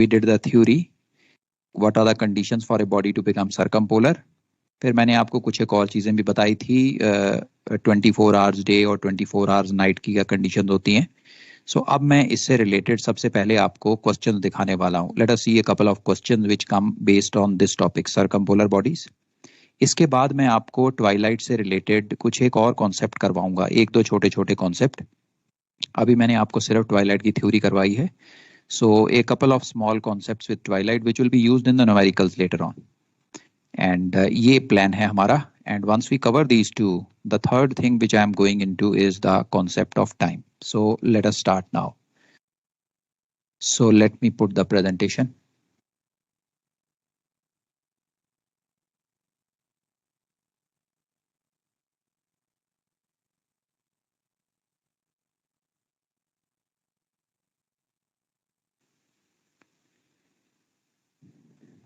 We did the theory. What are the conditions for a body to become circumpolar? फिर मैंने आपको कुछ एक और चीज़ें भी बताई थी, 24 आवर्स डे और 24 आवर्स नाइट की क्या कंडीशन होती हैं. सो अब मैं इससे रिलेटेड सबसे पहले आपको क्वेश्चन दिखाने वाला हूँ. Let us see a couple of questions which come based on this topic circumpolar bodies. इसके बाद मैं आपको ट्वाइलाइट से रिलेटेड कुछ एक और कॉन्सेप्ट करवाऊंगा, एक दो छोटे छोटे कॉन्सेप्ट. अभी मैंने आपको सिर्फ ट्वाइलाइट की थ्योरी करवाई है. So a couple of small concepts with twilight which will be used in the numericals later on. And ये plan है हमारा. And once we cover these two, the third thing which I am going into is the concept of time. So let us start now. So let me put the presentation.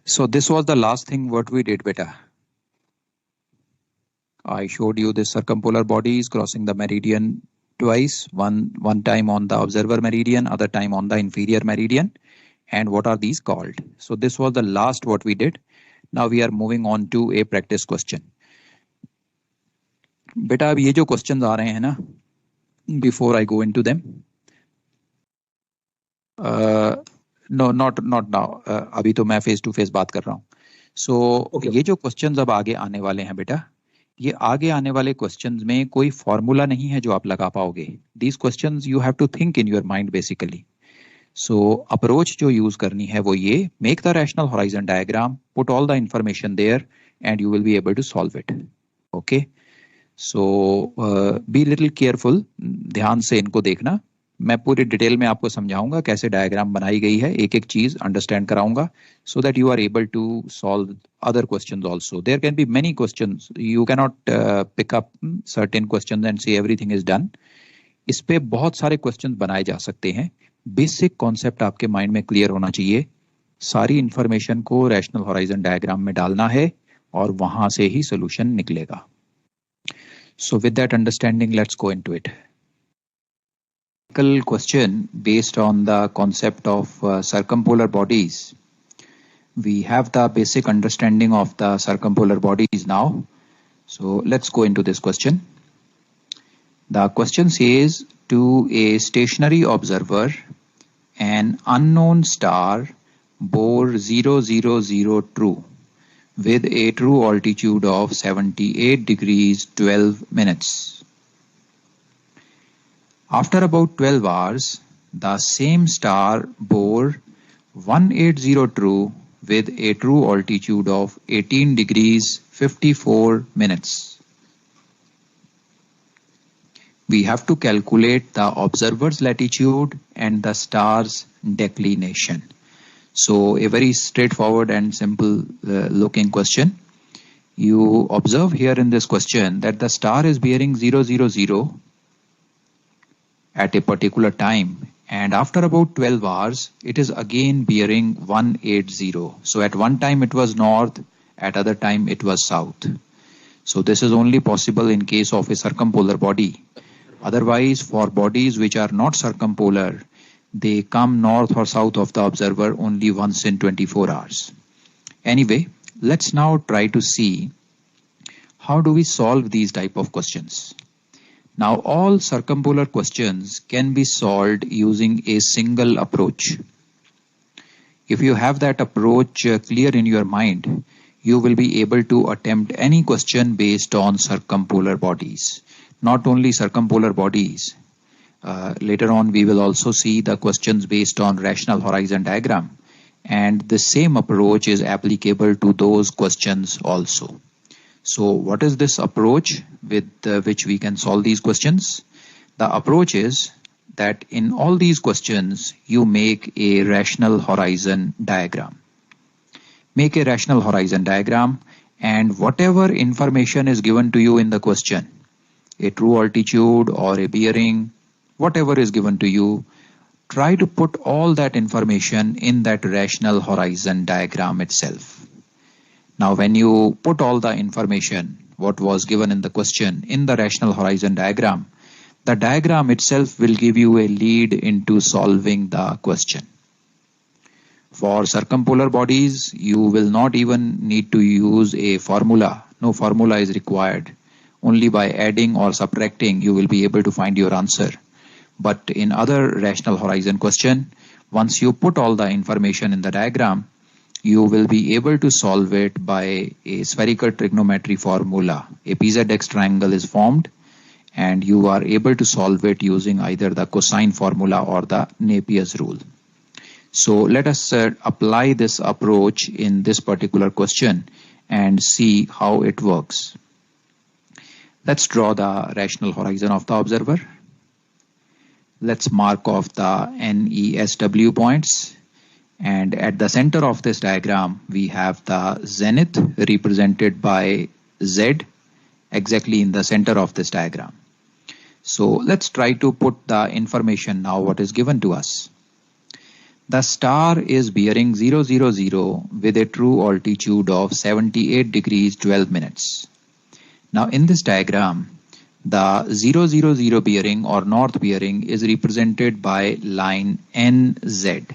So this was the last thing what we did, beta. I showed you the circumpolar bodies crossing the meridian twice, one time on the observer meridian, other time on the inferior meridian. And what are these called? So this was the last what we did. Now we are moving on to a practice question. बेटा अब ये जो questions आ रहे हैं ना, before I go into them, no not now, अभी तो मैं फेस टू फेस बात कर रहा हूँ. सो ये जो क्वेश्चंस अब आगे आने वाले हैं बेटा, ये आगे आने वाले क्वेश्चंस में कोई फॉर्मूला नहीं है जो आप लगा पाओगे. These questions you have to think in your mind basically. So approach जो यूज करनी है वो ये, make the rational horizon diagram, put all the information there and you will be able to solve it. Okay, so be little careful, ध्यान से इनको देखना. मैं पूरी डिटेल में आपको समझाऊंगा कैसे डायग्राम बनाई गई है, एक एक चीज अंडरस्टैंड कराऊंगा, so that you are able to solve other questions also. There can be many questions. You cannot pick up certain questions and say everything is done. इस पे बहुत सारे questions बनाए जा सकते हैं. बेसिक कॉन्सेप्ट आपके माइंड में क्लियर होना चाहिए. सारी इंफॉर्मेशन को रैशनल होराइजन डायग्राम में डालना है और वहां से ही सोल्यूशन निकलेगा. So with that understanding, let's go into it. Question based on the concept of circumpolar bodies. We have the basic understanding of the circumpolar bodies now. So let's go into this question. The question says, to a stationary observer, an unknown star bore 000 true with a true altitude of 78 degrees 12 minutes. After about 12 hours, the same star bore 180 true with a true altitude of 18 degrees 54 minutes. We have to calculate the observer's latitude and the star's declination. So a very straightforward and simple looking question. You observe here in this question that the star is bearing 000 at a particular time, and after about 12 hours it is again bearing 180. So at one time it was north, at other time it was south. So this is only possible in case of a circumpolar body. Otherwise, for bodies which are not circumpolar, they come north or south of the observer only once in 24 hours. Anyway, let's now try to see how do we solve these type of questions. Now all circumpolar questions can be solved using a single approach. If you have that approach clear in your mind, you will be able to attempt any question based on circumpolar bodies. Not only circumpolar bodies, later on we will also see the questions based on rational horizon diagram, and the same approach is applicable to those questions also. So what is this approach with which we can solve these questions? The approach is that in all these questions you make a rational horizon diagram. Make a rational horizon diagram, and whatever information is given to you in the question, a true altitude or a bearing, whatever is given to you, try to put all that information in that rational horizon diagram itself. Now when you put all the information what was given in the question in the rational horizon diagram, the diagram itself will give you a lead into solving the question. For circumpolar bodies, you will not even need to use a formula. No formula is required. Only by adding or subtracting, you will be able to find your answer. But in other rational horizon question, once you put all the information in the diagram, you will be able to solve it by a spherical trigonometry formula. A PZX triangle is formed and you are able to solve it using either the cosine formula or the Napier's rule. So let us apply this approach in this particular question and see how it works. Let's draw the rational horizon of the observer. Let's mark off the NESW points. And at the center of this diagram, we have the zenith represented by Z exactly in the center of this diagram. So let's try to put the information now what is given to us. The star is bearing 0, 0, 0 with a true altitude of 78 degrees 12 minutes. Now in this diagram, the 0, 0, 0 bearing or north bearing is represented by line NZ.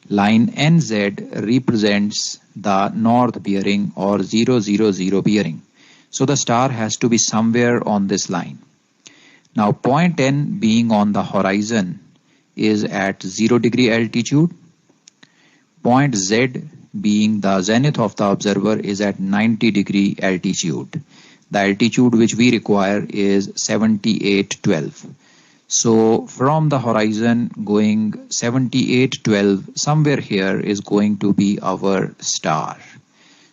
Line NZ represents the north bearing or 0, 0, 0 bearing. So the star has to be somewhere on this line. Now point N being on the horizon is at 0 degree altitude. Point Z being the zenith of the observer is at 90 degree altitude. The altitude which we require is 7812. So from the horizon going 7812, somewhere here is going to be our star.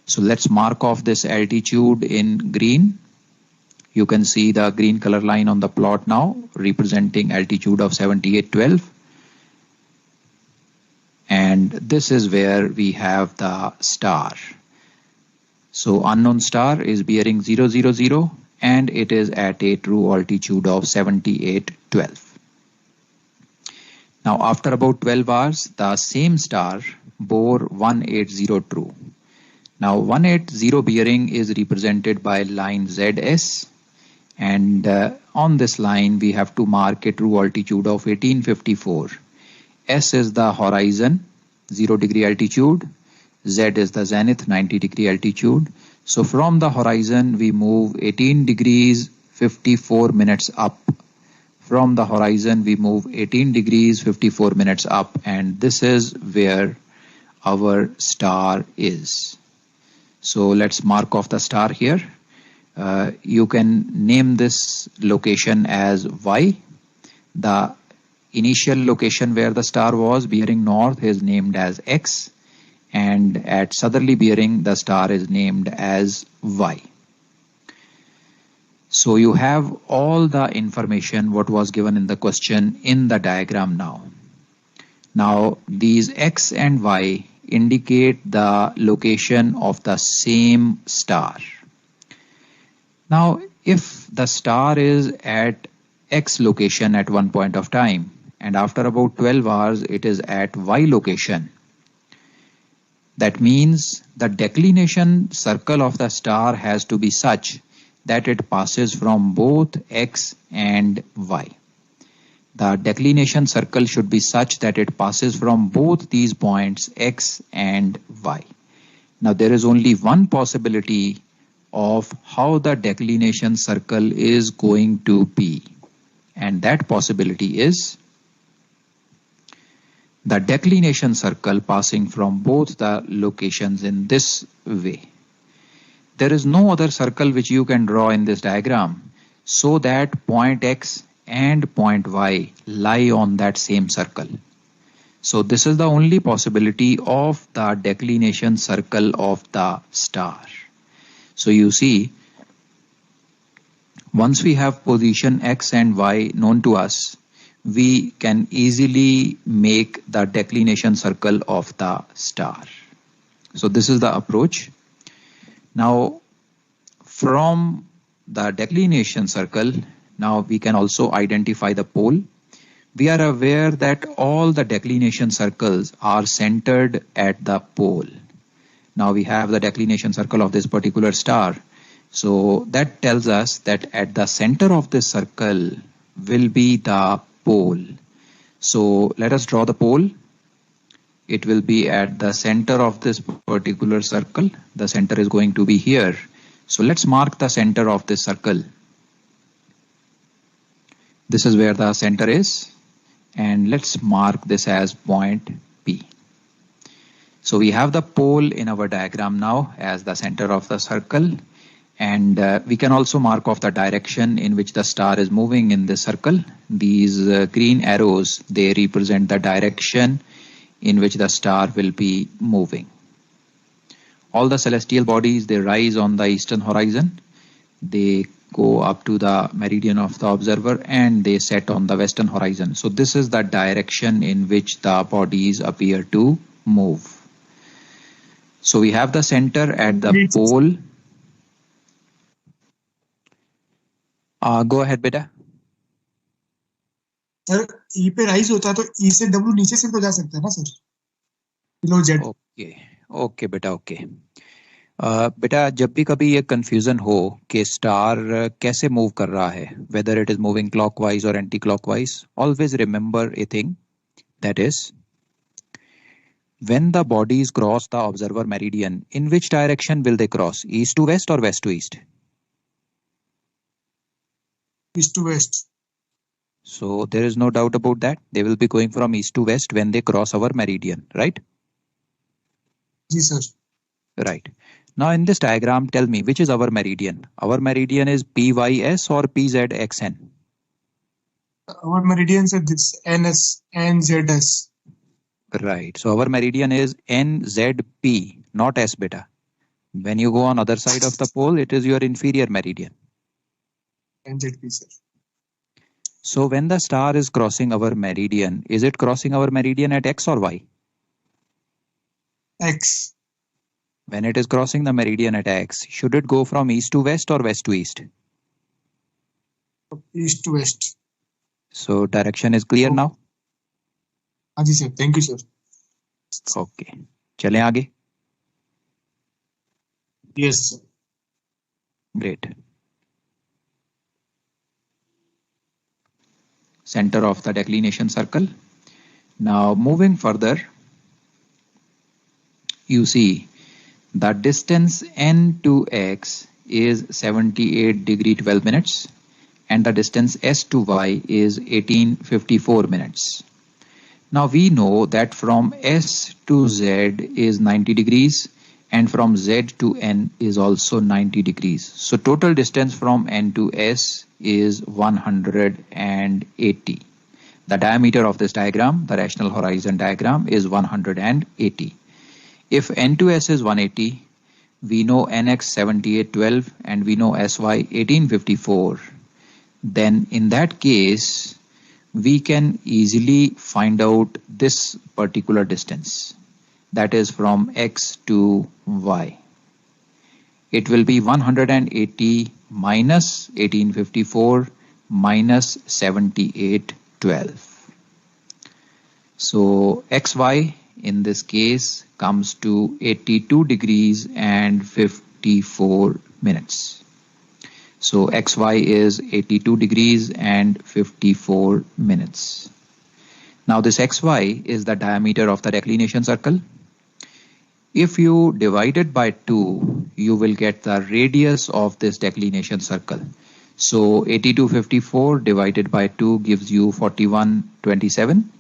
So let's mark off this altitude in green. You can see the green color line on the plot now representing altitude of 7812. And this is where we have the star. So unknown star is bearing 0, 0, 0 and it is at a true altitude of 7812. Now after about 12 hours, the same star bore 180 true. Now 180 bearing is represented by line ZS. And on this line, we have to mark a true altitude of 1854. S is the horizon, 0 degree altitude. Z is the zenith, 90 degree altitude. So from the horizon, we move 18 degrees 54 minutes up. From the horizon, we move 18 degrees 54 minutes up. And this is where our star is. So let's mark off the star here. You can name this location as Y. The initial location where the star was bearing north is named as X, and at southerly bearing the star is named as Y. So you have all the information what was given in the question in the diagram now. Now these X and Y indicate the location of the same star. Now, if the star is at X location at one point of time, and after about 12 hours, it is at Y location, that means the declination circle of the star has to be such that it passes from both X and Y. The declination circle should be such that it passes from both these points X and Y. Now, there is only one possibility of how the declination circle is going to be, and that possibility is the declination circle passing from both the locations in this way. There is no other circle which you can draw in this diagram so that point X and point Y lie on that same circle. So this is the only possibility of the declination circle of the star. So you see, once we have position X and Y known to us, we can easily make the declination circle of the star. So this is the approach. Now, from the declination circle, now we can also identify the pole. We are aware that all the declination circles are centered at the pole. Now we have the declination circle of this particular star. So that tells us that at the center of this circle will be the pole. So let us draw the pole. it will be at the center of this particular circle. The center is going to be here. So let's mark the center of this circle. This is where the center is, and let's mark this as point P. So we have the pole in our diagram now as the center of the circle, and we can also mark off the direction in which the star is moving in this circle. These green arrows, they represent the direction in which the star will be moving. All the celestial bodies, they rise on the eastern horizon. They go up to the meridian of the observer and they set on the western horizon. So this is the direction in which the bodies appear to move. So we have the center at the pole. Go ahead, beta. Sir E पे rise होता है तो ई से W नीचे से तो जा सकता है ना सर, बिलो जेड. ओके बेटा, ओके. बेटा जब भी कभी ये कंफ्यूजन हो कि स्टार कैसे मूव कर रहा है, whether it is moving clockwise और anti clockwise, always remember a thing, that is when the bodies cross the observer meridian, in which direction will they cross? East to west or west to east? East to west. So there is no doubt about that. They will be going from east to west when they cross our meridian, right? Yes, sir. Right. Now in this diagram, tell me, which is our meridian? Our meridian is PYS or PZXN? Our meridian is this NS, NZS. Right. So our meridian is NZP, not S, beta. When you go on other side of the pole, it is your inferior meridian. NZP, sir. So when the star is crossing our meridian, is it crossing our meridian at X or Y? X. When it is crossing the meridian at X, should it go from east to west or west to east? East to west. So direction is clear now? हाँ जी sir, thank you sir. Okay, चलें आगे. Yes sir. Great. Center of the declination circle. Now moving further, you see the distance n to x is 78 degree 12 minutes and the distance s to y is 1854 minutes. Now we know that from S to Z is 90 degrees and from Z to N is also 90 degrees. So total distance from N to S is 180. The diameter of this diagram, the rational horizon diagram, is 180. If N to S is 180, we know NX 7812 and we know SY 1854. Then in that case, we can easily find out this particular distance, that is from X to Y. It will be 180 minus 1854 minus 7812. So XY in this case comes to 82 degrees and 54 minutes. So XY is 82 degrees and 54 minutes. Now this XY is the diameter of the declination circle. If you divide it by 2, you will get the radius of this declination circle. So 8254 divided by 2 gives you 4127.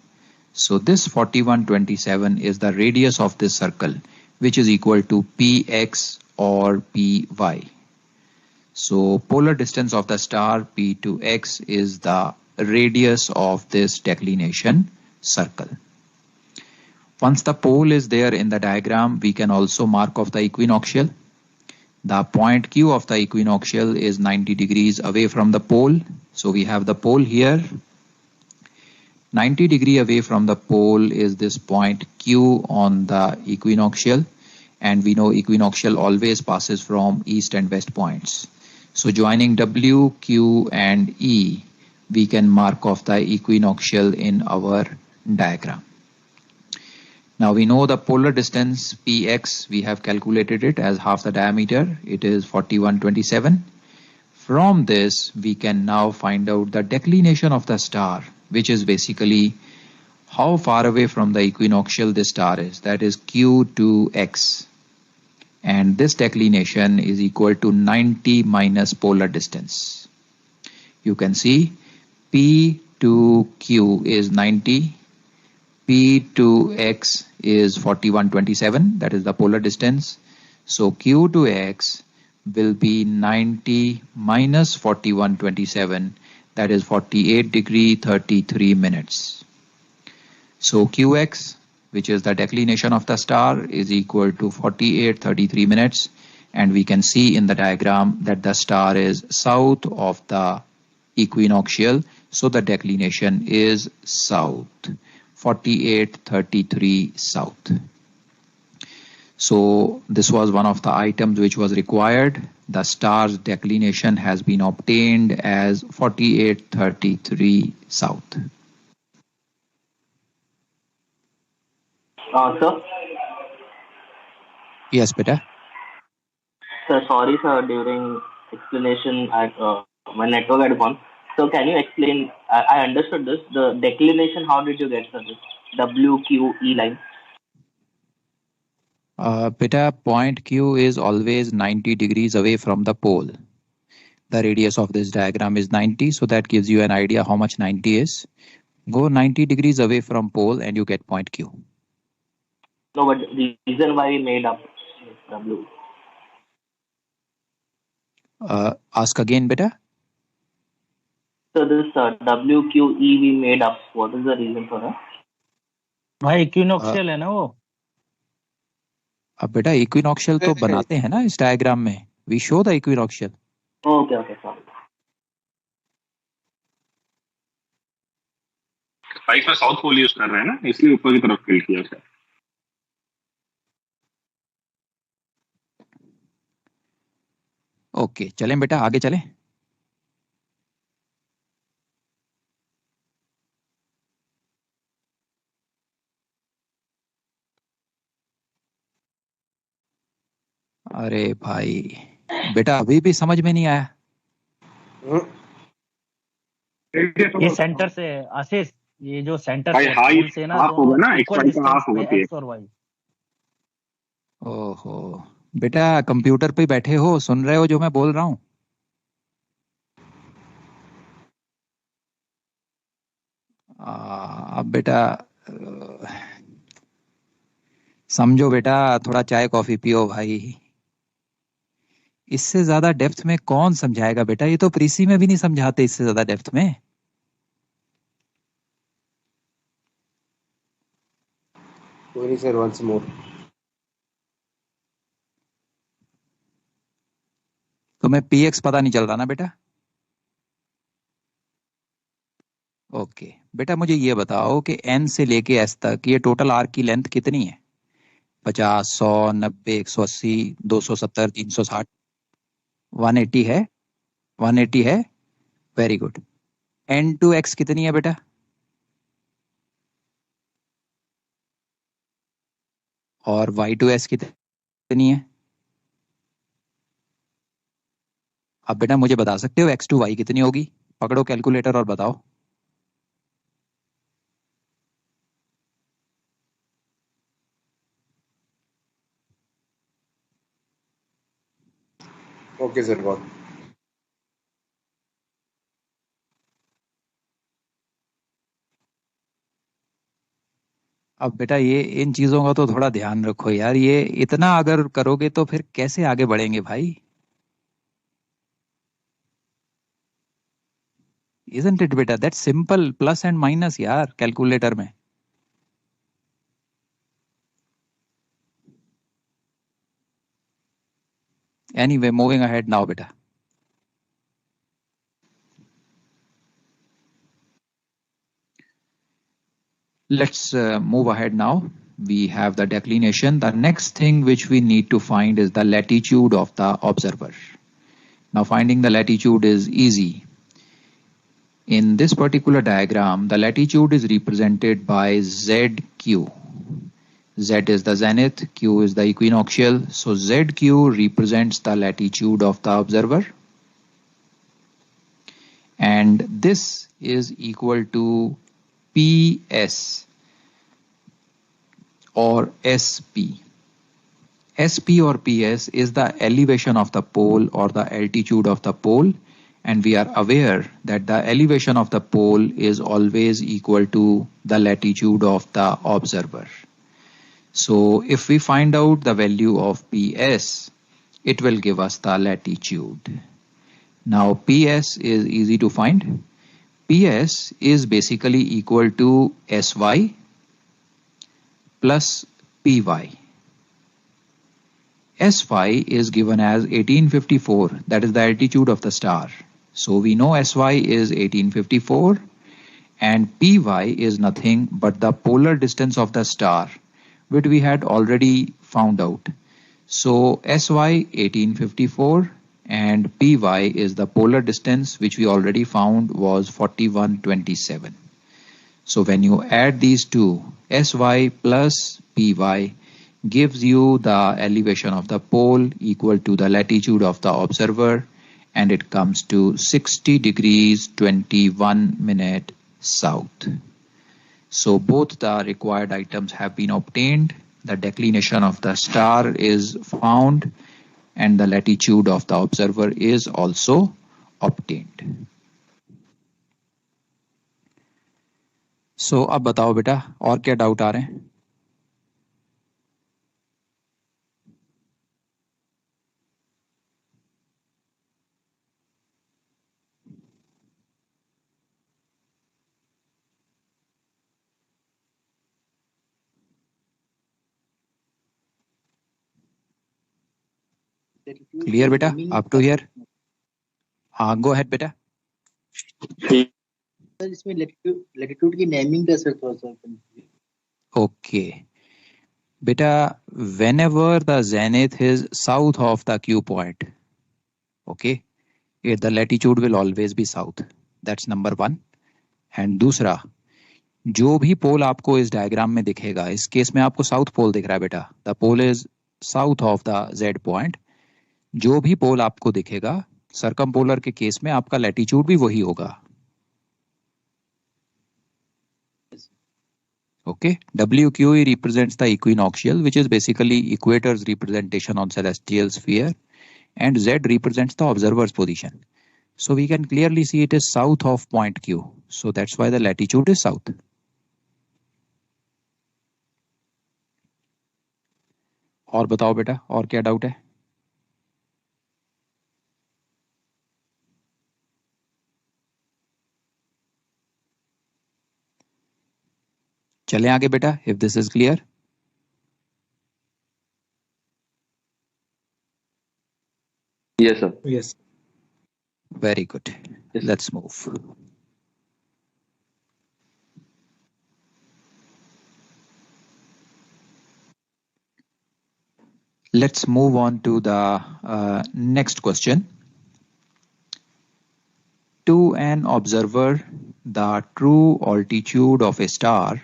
So this 4127 is the radius of this circle, which is equal to PX or PY. So polar distance of the star P to X is the radius of this declination circle. Once the pole is there in the diagram, we can also mark off the equinoctial. The point Q of the equinoctial is 90 degrees away from the pole. So we have the pole here. 90 degree away from the pole is this point Q on the equinoctial. And we know equinoctial always passes from east and west points. So joining W, Q and E, we can mark off the equinoctial in our diagram. Now we know the polar distance Px, we have calculated it as half the diameter. It is 4127. From this, we can now find out the declination of the star, which is basically how far away from the equinoctial this star is, that is Q2x, and this declination is equal to 90 minus polar distance. You can see P to Q is 90, P to X is 4127, that is the polar distance. So Q to X will be 90 minus 4127, that is 48 degree 33 minutes. So Qx, which is the declination of the star, is equal to 48:33 minutes, and we can see in the diagram that the star is south of the equinoctial, so the declination is south, 48:33 south. So this was one of the items which was required. The star's declination has been obtained as 48:33 south. Sir, Yes, beta. sir, sorry, sir. During explanation, my network had gone. So, can you explain? I understood this. The declination. How did you get, sir? This WQE line. Beta, point Q is always 90 degrees away from the pole. The radius of this diagram is 90, so that gives you an idea how much 90 is. Go 90 degrees away from pole and you get point Q. No, but the reason why we made up W. Ask again, beta. So this WQE we made up. What is the reason for that? भाई इक्विनोक्शियल है ना वो. अब बेटा इक्विनॉक्शियल तो बनाते हैं ना इस डायग्राम में. We show the equinoctial. Okay okay sorry. भाई इसमें साउथ पोल यूज कर रहे हैं ना, इसलिए ऊपर की तरफ फिल किया सर. ओके, चलें बेटा, आगे चलें. अरे भाई बेटा अभी भी समझ में नहीं आया. ये सेंटर से आशीष, ये जो सेंटर भाई से हाई पोल से ना हाफ होगा ना, इक्वल एक्स का हाफ डिस्टेंस होगा पे ये. एक्स और वाई. ओहो बेटा, कंप्यूटर पे बैठे हो, सुन रहे हो जो मैं बोल रहा हूँ? अब बेटा समझो बेटा, थोड़ा चाय कॉफी पियो भाई. इससे ज्यादा डेप्थ में कौन समझाएगा बेटा, ये तो प्रीसी में भी नहीं समझाते इससे ज्यादा डेप्थ में. Sorry sir, once more. तुम्हें px पता नहीं चल रहा ना बेटा? ओके बेटा, मुझे ये बताओ कि n से लेके s तक ये टोटल आर्क की लेंथ कितनी है? 50, 100, 90, 180, 270, 360, 180 है. 180 है. Very good. n to x कितनी है बेटा? और y to s कितनी है? अब बेटा मुझे बता सकते हो x to y कितनी होगी? पकड़ो कैलकुलेटर और बताओ. Okay sir, got. अब बेटा ये इन चीजों का तो थोड़ा ध्यान रखो यार, ये इतना अगर करोगे तो फिर कैसे आगे बढ़ेंगे भाई? Isn't it बेटा? That's simple, plus and minus यार कैलकुलेटर में. Anyway, moving ahead now beta. Let's move ahead now. We have the declination. The next thing which we need to find is the latitude of the observer. Now finding the latitude is easy. In this particular diagram, the latitude is represented by ZQ. Z is the zenith, Q is the equinoctial. So ZQ represents the latitude of the observer. And this is equal to PS, or SP. SP or PS is the elevation of the pole or the altitude of the pole, and we are aware that the elevation of the pole is always equal to the latitude of the observer. So if we find out the value of PS, it will give us the latitude. Now PS is easy to find. PS is basically equal to SY plus PY. SY is given as 1854, that is the altitude of the star. So we know SY is 1854 and PY is nothing but the polar distance of the star, which we had already found out. So SY 1854 and PY is the polar distance which we already found was 4127. So when you add these two, SY plus PY gives you the elevation of the pole equal to the latitude of the observer, and it comes to 60 degrees 21 minute south. So both the required items have been obtained. The declination of the star is found and the latitude of the observer is also obtained. So अब बताओ बेटा और क्या doubt आ रहे हैं? Clear beta? Up to here? हाँ, go ahead beta. Sir इसमें latitude की नेमिंग का सर थोड़ा सा Okay. Beta, whenever the zenith is south of the Q point, okay, the latitude will always be south. That's number one. And दूसरा, जो भी पोल आपको इस डायग्राम में दिखेगा, इस केस में आपको साउथ पोल दिख रहा है बेटा. The pole is south of the Z point. जो भी पोल आपको दिखेगा, सर्कमपोलर के केस में आपका लैटिट्यूड भी वही होगा. Okay, WQE represents the equinoctial, which is basically equator's representation on celestial sphere, and Z represents the observer's position. So we can clearly see it is south of point Q. So that's why the latitude is south. और बताओ बेटा और क्या doubt है? चलें आगे बेटा, if this is clear. Yes sir. Yes. Very good. Yes. Let's move. Let's move on to the next question. To an observer, the true altitude of a star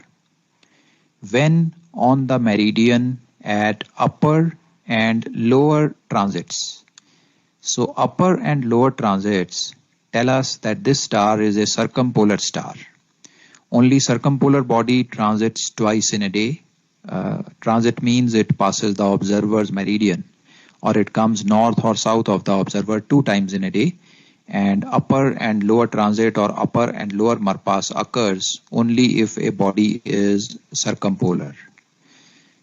when on the meridian at upper and lower transits. So upper and lower transits tell us that this star is a circumpolar star. Only circumpolar body transits twice in a day. Transit means it passes the observer's meridian, or it comes north or south of the observer 2 times in a day. And upper and lower transit or upper and lower marpas occurs only if a body is circumpolar.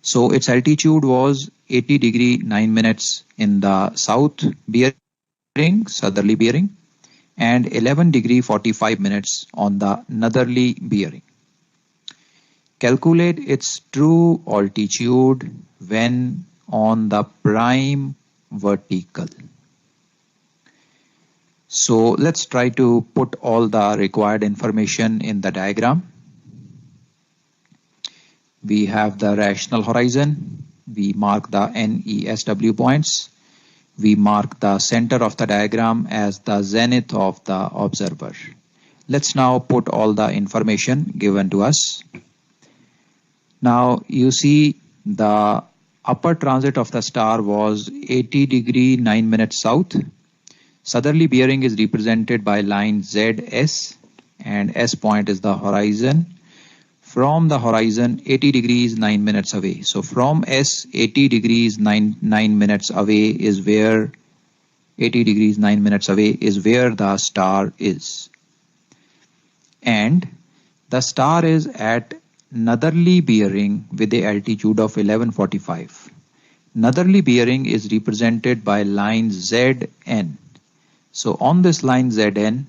So its altitude was 80 degree 9 minutes in the south bearing, southerly bearing, and 11 degree 45 minutes on the northerly bearing. Calculate its true altitude when on the prime vertical. So let's try to put all the required information in the diagram. We have the rational horizon. We mark the NESW points. We mark the center of the diagram as the zenith of the observer. Let's now put all the information given to us. Now you see the upper transit of the star was 80 degree 9 minutes south. Southerly bearing is represented by line ZS, and S point is the horizon. from the horizon 80 degrees 9 minutes away. So from S, 80 degrees 9 minutes away is where 80 degrees 9 minutes away is where the star is. And the star is at northerly bearing with a altitude of 1145. Northerly bearing is represented by line ZN. So on this line ZN,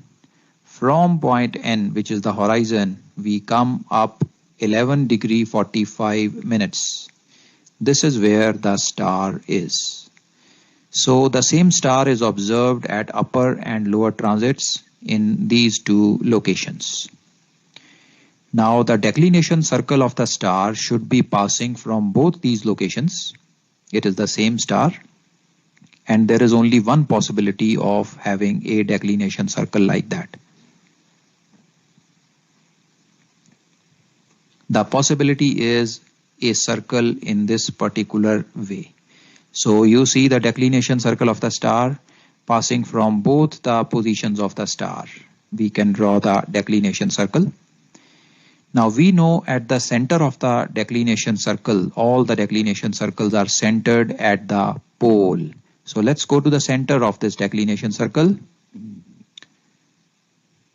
from point N, which is the horizon, we come up 11 degree 45 minutes. This is where the star is. So the same star is observed at upper and lower transits in these two locations. Now the declination circle of the star should be passing from both these locations. It is the same star, and there is only one possibility of having a declination circle like that. The possibility is a circle in this particular way. So you see the declination circle of the star passing from both the positions of the star. We can draw the declination circle. Now we know at the center of the declination circle, all the declination circles are centered at the pole. So let's go to the center of this declination circle.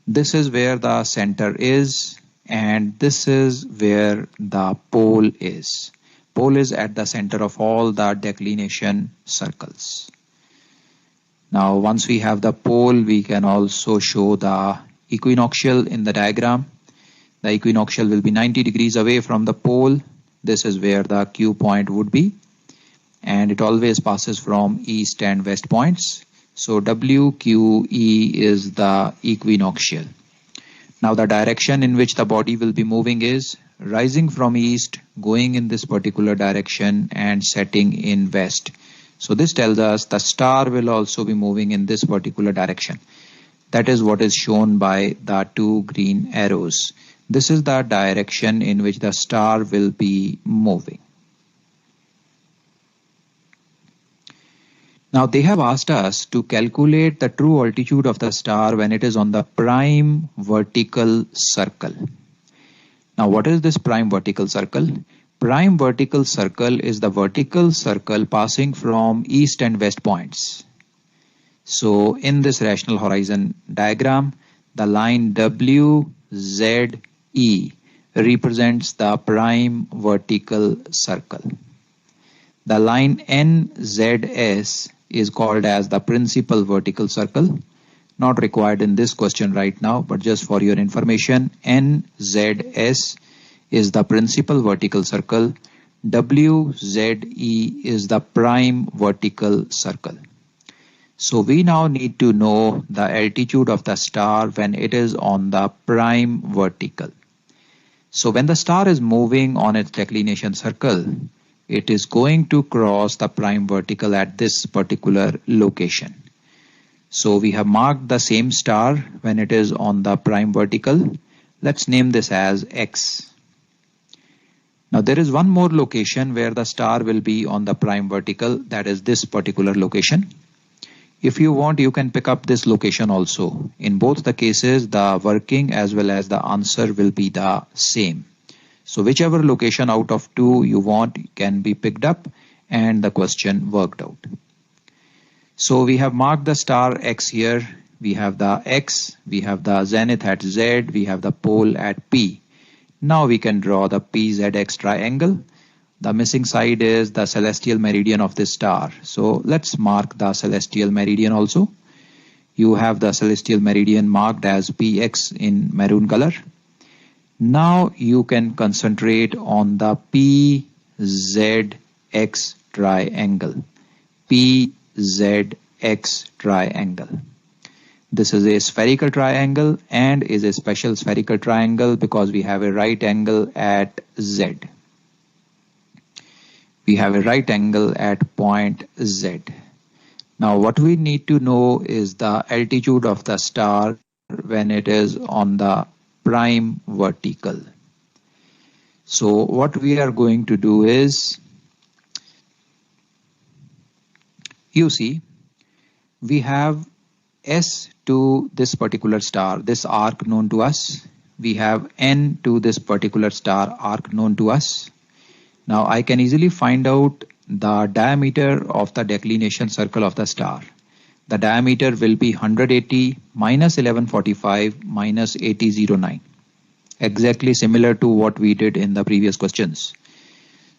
This is where the center is, and this is where the pole is. Pole is at the center of all the declination circles. Now once we have the pole, we can also show the equinoctial in the diagram. The equinoctial will be 90 degrees away from the pole. This is where the Q point would be, and it always passes from east and west points. So WQE is the equinoctial. Now the direction in which the body will be moving is rising from east, going in this particular direction and setting in west. So this tells us the star will also be moving in this particular direction. That is what is shown by the two green arrows. This is the direction in which the star will be moving. Now they have asked us to calculate the true altitude of the star when it is on the prime vertical circle. Now what is this prime vertical circle? Prime vertical circle is the vertical circle passing from east and west points. So in this rational horizon diagram, the line WZE represents the prime vertical circle. The line NZS is called as the principal vertical circle. Not required in this question right now, but just for your information, NZS is the principal vertical circle. WZE is the prime vertical circle. So we now need to know the altitude of the star when it is on the prime vertical. So when the star is moving on its declination circle, it is going to cross the prime vertical at this particular location. So we have marked the same star when it is on the prime vertical. Let's name this as X. Now there is one more location where the star will be on the prime vertical, that is this particular location. If you want, you can pick up this location also. In both the cases, the working as well as the answer will be the same. So whichever location out of two you want can be picked up and the question worked out. So we have marked the star X here. We have the X, we have the zenith at Z, we have the pole at P. Now we can draw the PZX triangle. The missing side is the celestial meridian of this star. So let's mark the celestial meridian also. You have the celestial meridian marked as PX in maroon color. Now you can concentrate on the PZX triangle. PZX triangle. This is a spherical triangle and is a special spherical triangle because we have a right angle at Z. We have a right angle at point Z. Now what we need to know is the altitude of the star when it is on the prime vertical. So what we are going to do is, you see, we have S to this particular star, this arc known to us. we have n to this particular star arc known to us. Now I can easily find out the diameter of the declination circle of the star. The diameter will be 180 minus 1145 minus 8009. Exactly similar to what we did in the previous questions.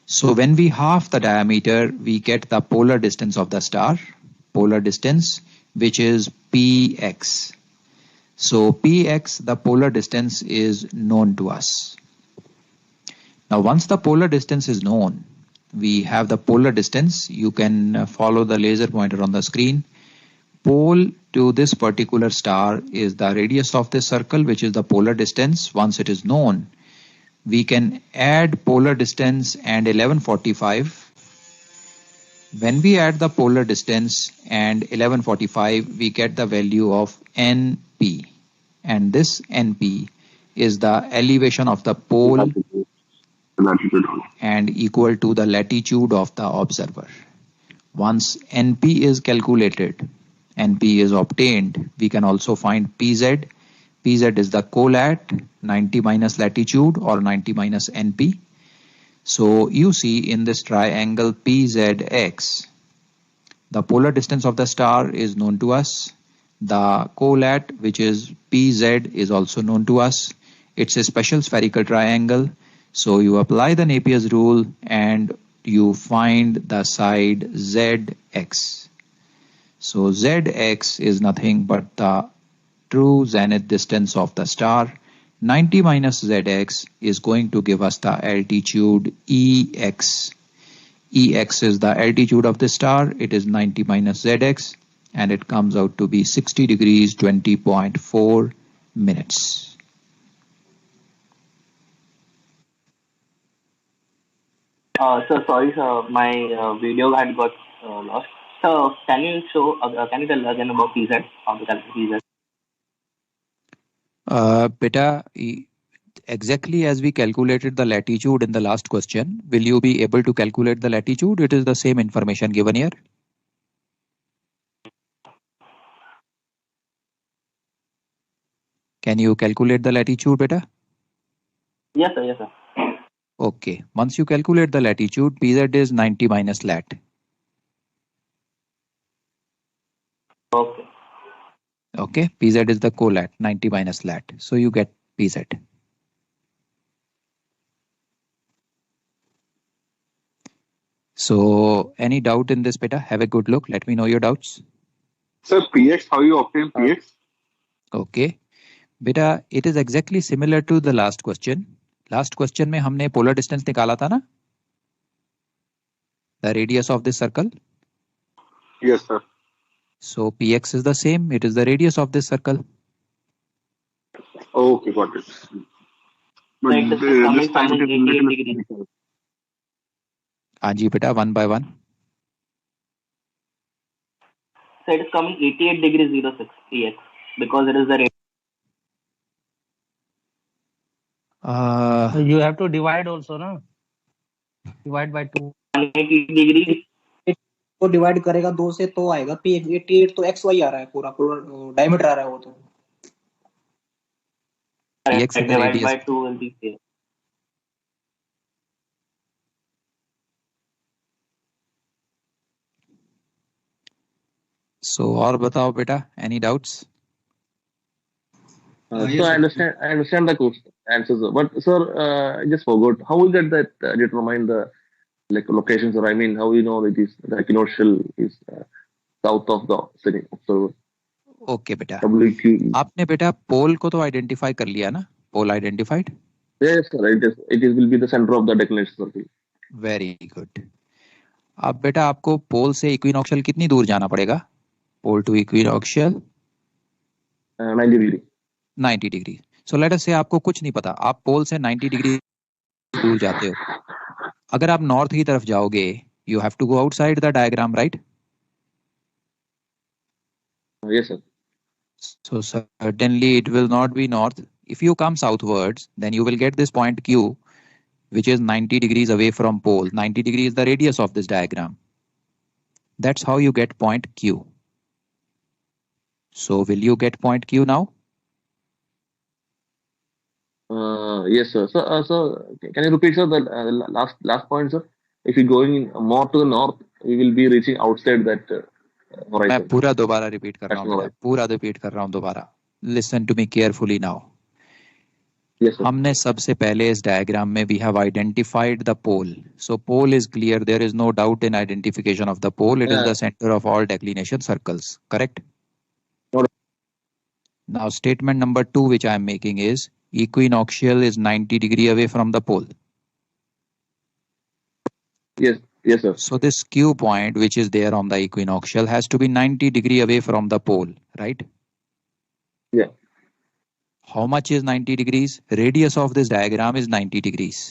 So when we halve the diameter, we get the polar distance of the star, polar distance, which is px. So px, the polar distance, is known to us. Now once the polar distance is known, we have the polar distance. You can follow the laser pointer on the screen. Pole to this particular star is the radius of this circle, which is the polar distance. Once it is known, we can add polar distance and 1145. When we add the polar distance and 1145, we get the value of NP. And this NP is the elevation of the pole and equal to the latitude of the observer. Once NP is calculated, NP is obtained, we can also find PZ. PZ is the colat, 90 minus latitude or 90 minus NP. So you see in this triangle PZX, the polar distance of the star is known to us. The colat, which is PZ, is also known to us. It's a special spherical triangle. So you apply the Napier's rule and you find the side ZX. So ZX is nothing but the true zenith distance of the star. 90 minus ZX is going to give us the altitude EX. EX is the altitude of the star. It is 90 minus ZX and it comes out to be 60 degrees 20.4 minutes. So sorry, sir, my video had got lost. So can you can you tell again about PZ, how to calculate PZ? Beta, exactly as we calculated the latitude in the last question, will you be able to calculate the latitude? It is the same information given here. Can you calculate the latitude, beta? Yes, sir. Yes, sir. Okay. Once you calculate the latitude, PZ is 90 minus lat. Okay. Okay. PZ is the colat, 90 minus lat. So you get PZ. So any doubt in this, beta? Have a good look. Let me know your doubts. Sir, PX, how you obtain PX? Okay. Beta, it is exactly similar to the last question. Last question में हमने polar distance निकाला था ना? The radius of this circle. Yes, sir. So px is the same. It is the radius of this circle. Okay, got it. But So it is coming this time from it is 88 little degrees. Anji beta, one by one. So it is coming 88 degrees 06 px because it is the So you have to divide also, no? Divide by 2. 180 degree. को divide करेगा 2 से तो आएगा P 88 तो x Y आ रहा है पूरा diameter आ रहा है वो तो Px is the Divide radius. by 2 will be here. So और बताओ बेटा, any doubts? So I understand the question answers, but sir, I just forgot how we get that determine the locations, or I mean, how we know it is the equinoctial is south of the city observer. Okay बेटा. WQ. आपने बेटा पोल को तो identify कर लिया ना? पोल identified? Yes, sir. It will be the center of the declination circle. Very good. अब बेटा आपको पोल से इक्विनॉक्शियल कितनी दूर जाना पड़ेगा? Pole to equinoctial 90 degree. 90 degree. So let us say आपको कुछ नहीं पता, आप पोल से 90 डिग्री दूर जाते हो. अगर आप नॉर्थ की तरफ जाओगे, you have to go outside the diagram, right? Yes, sir. So certainly it will not be north. If you come southwards, then you will get this point Q, which is 90 degrees away from pole. 90 degrees is the radius of this diagram. That's how you get point Q. So will you get point Q now? Yes, sir. So, can you repeat, sir, the last point, sir? If you're going more to the north, we will be reaching outside that मैं horizon, पूरा दोबारा repeat कर रहा हूँ national बेटा, horizon. पूरा repeat कर रहा हूँ दोबारा. Listen to me carefully now. Yes, sir. हमने सबसे पहले इस डायग्राम में we have identified the pole. So pole is clear, there is no doubt in identification of the pole. It is the centre of all declination circles. Correct? Now statement number 2 which I am making is equinoctial is 90 degree away from the pole. Yes, yes, sir. So this Q point which is there on the equinoctial has to be 90 degree away from the pole, right? Yeah. How much is 90 degrees? Radius of this diagram is 90 degrees.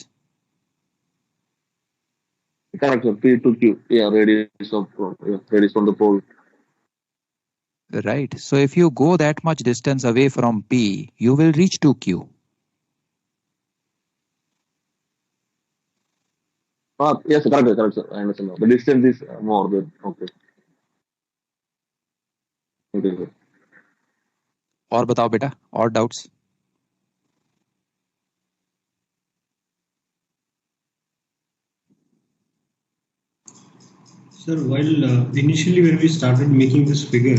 Correct, sir. P to Q. Yeah, radius from the pole. Right. So if you go that much distance away from P, you will reach to Q. Yes, correct, sir. I understand now. The distance is more than okay. Okay, sir. और बताओ बेटा, और doubts? Sir, while initially when we started making this figure,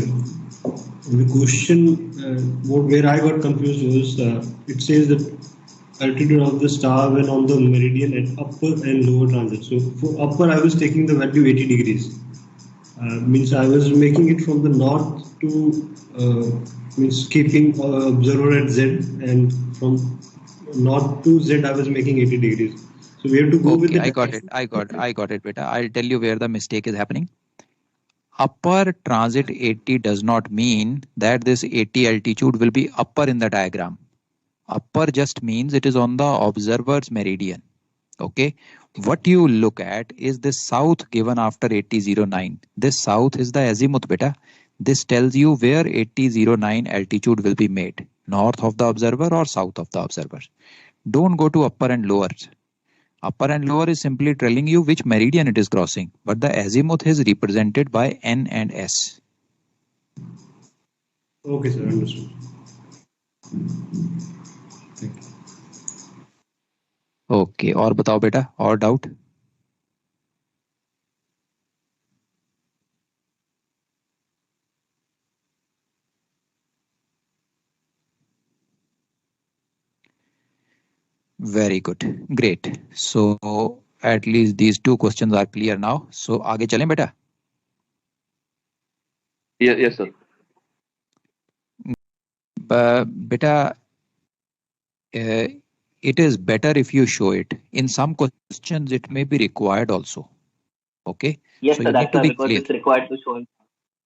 the question where I got confused was it says that altitude of the star when on the meridian at upper and lower transit. So for upper, I was taking the value 80 degrees. Means I was making it from the north to means keeping observer at Z, and from north to Z I was making 80 degrees. So we have to go with Okay, the I got it beta. I'll tell you where the mistake is happening. Upper transit 80 does not mean that this 80 altitude will be upper in the diagram. Upper just means it is on the observer's meridian. Okay. What you look at is this south given after 8009. This south is the azimuth beta. This tells you where 8009 altitude will be made. North of the observer or south of the observer. Don't go to upper and lower. Upper and lower is simply telling you which meridian it is crossing, but the azimuth is represented by N and S. Okay, sir, understood. Thank you. Okay, और बताओ बेटा, और doubt? Very good, great. So at least these two questions are clear now. So आगे चलें बेटा? Yes, sir. Beta, it is better if you show it. In some questions, it may be required also. Okay. Yes, so sir, you need that's to why, be because clear. it's required to show.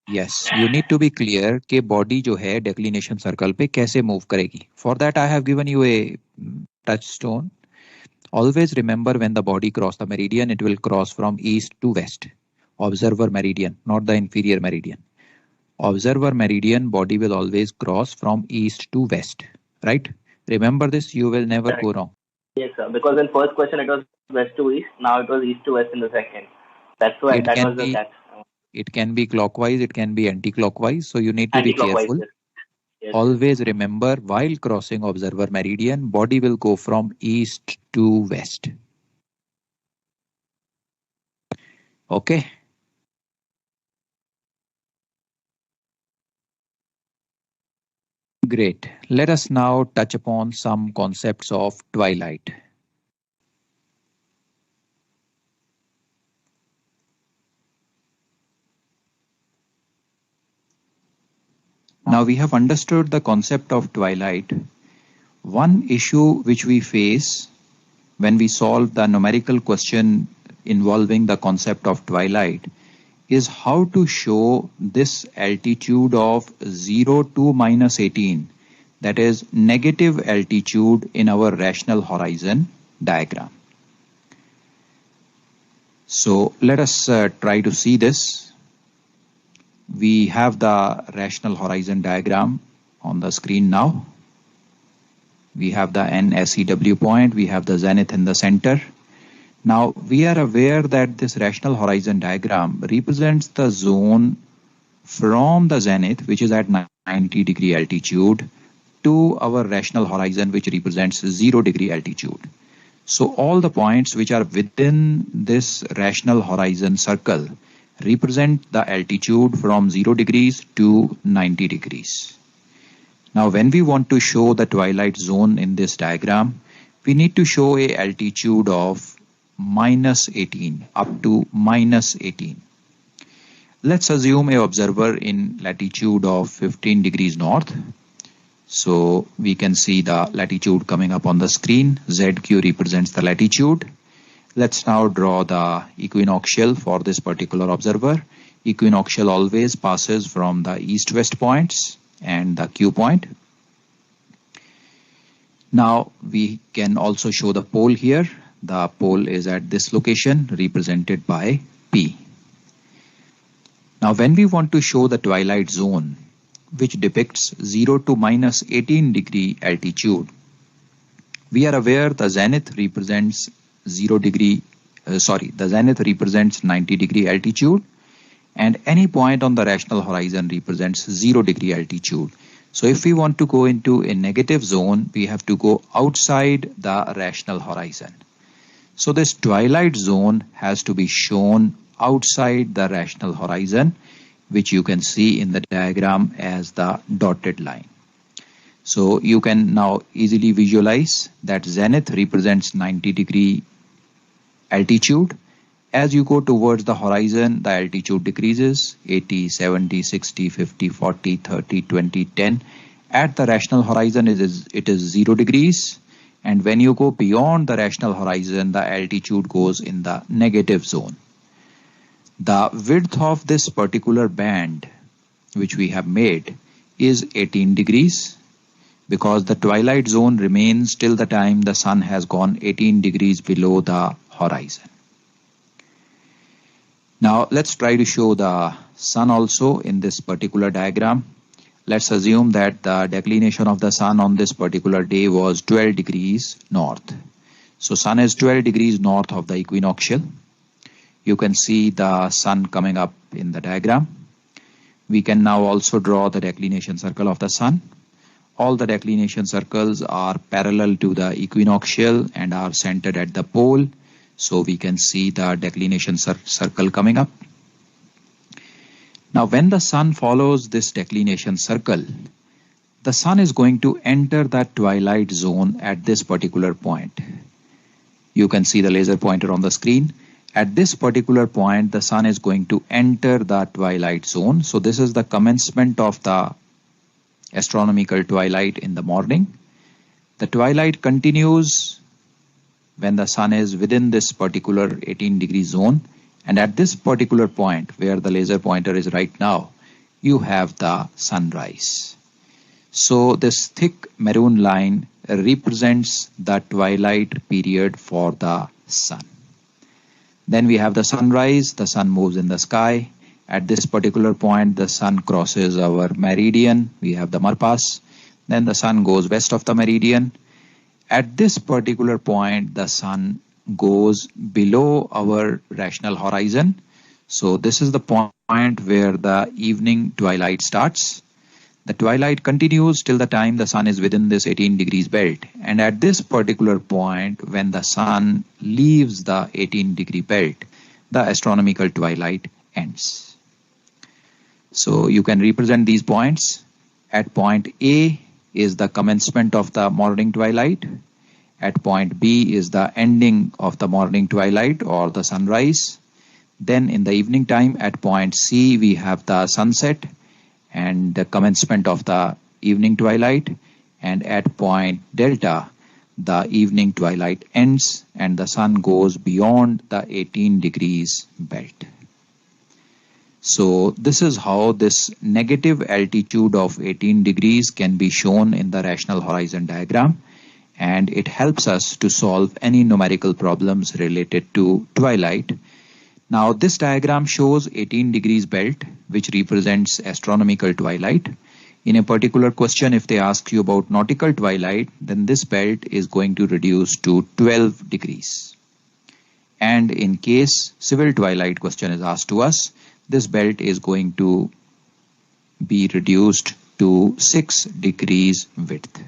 Yes, you need to be clear कि body जो है declination circle पे कैसे move करेगी. For that, I have given you a touchstone. Always remember when the body cross the meridian, it will cross from east to west. Observer meridian, not the inferior meridian. Observer meridian, body will always cross from east to west. Right? Remember this, you will never go wrong. Yes, sir, because in first question it was west to east, now it was east to west in the second. That's why It that can was the be catch. it can be clockwise, it can be anti-clockwise, so you need to be Anti-clockwise. careful. Yes. Always remember, while crossing observer meridian, body will go from east to west. Okay. Great. Let us now touch upon some concepts of twilight. Now we have understood the concept of twilight. One issue which we face when we solve the numerical question involving the concept of twilight is how to show this altitude of 0 to minus 18, that is negative altitude in our rational horizon diagram. So let us try to see this. We have the rational horizon diagram on the screen now. We have the NSEW point, we have the zenith in the center. Now we are aware that this rational horizon diagram represents the zone from the zenith, which is at 90 degree altitude, to our rational horizon, which represents 0 degree altitude. So all the points which are within this rational horizon circle represent the altitude from 0 degrees to 90 degrees. Now when we want to show the twilight zone in this diagram, we need to show a altitude of minus 18 up to minus 18. Let's assume a observer in latitude of 15 degrees north. So we can see the latitude coming up on the screen. ZQ represents the latitude. Let's now draw the equinoctial for this particular observer. Equinoctial always passes from the east-west points and the Q point. Now we can also show the pole here. The pole is at this location represented by P. Now when we want to show the twilight zone, which depicts 0 to minus 18 degree altitude, we are aware the zenith represents the zenith represents 90 degree altitude, and any point on the rational horizon represents 0 degree altitude. So if we want to go into a negative zone, we have to go outside the rational horizon. So this twilight zone has to be shown outside the rational horizon, which you can see in the diagram as the dotted line. So you can now easily visualize that zenith represents 90 degree altitude. As you go towards the horizon, the altitude decreases 80, 70, 60, 50, 40, 30, 20, 10. At the rational horizon, it is 0 degrees. And when you go beyond the rational horizon, the altitude goes in the negative zone. The width of this particular band, which we have made, is 18 degrees because the twilight zone remains till the time the sun has gone 18 degrees below the horizon. Now let's try to show the sun also in this particular diagram. Let's assume that the declination of the sun on this particular day was 12 degrees north. So sun is 12 degrees north of the equinoctial. You can see the sun coming up in the diagram. We can now also draw the declination circle of the sun. All the declination circles are parallel to the equinoctial and are centered at the pole. So we can see the declination circle coming up. Now when the sun follows this declination circle, the sun is going to enter the twilight zone at this particular point. You can see the laser pointer on the screen. At this particular point, the sun is going to enter the twilight zone. So this is the commencement of the astronomical twilight in the morning. The twilight continues when the sun is within this particular 18 degree zone. And at this particular point where the laser pointer is right now, you have the sunrise. So this thick maroon line represents the twilight period for the sun. Then we have the sunrise. The sun moves in the sky. At this particular point, the sun crosses our meridian. We have the Marpas. Then the sun goes west of the meridian. At this particular point, the sun goes below our rational horizon. So this is the point where the evening twilight starts. The twilight continues till the time the sun is within this 18 degrees belt. And at this particular point, when the sun leaves the 18 degree belt, the astronomical twilight ends. So you can represent these points. At point A is the commencement of the morning twilight. At point B is the ending of the morning twilight or the sunrise. Then in the evening time at point C, we have the sunset and the commencement of the evening twilight, and at point delta the evening twilight ends and the sun goes beyond the 18 degrees belt. So this is how this negative altitude of 18 degrees can be shown in the rational horizon diagram, and it helps us to solve any numerical problems related to twilight. Now this diagram shows 18 degrees belt, which represents astronomical twilight. In a particular question, if they ask you about nautical twilight, then this belt is going to reduce to 12 degrees. And in case civil twilight question is asked to us, this belt is going to be reduced to 6 degrees width.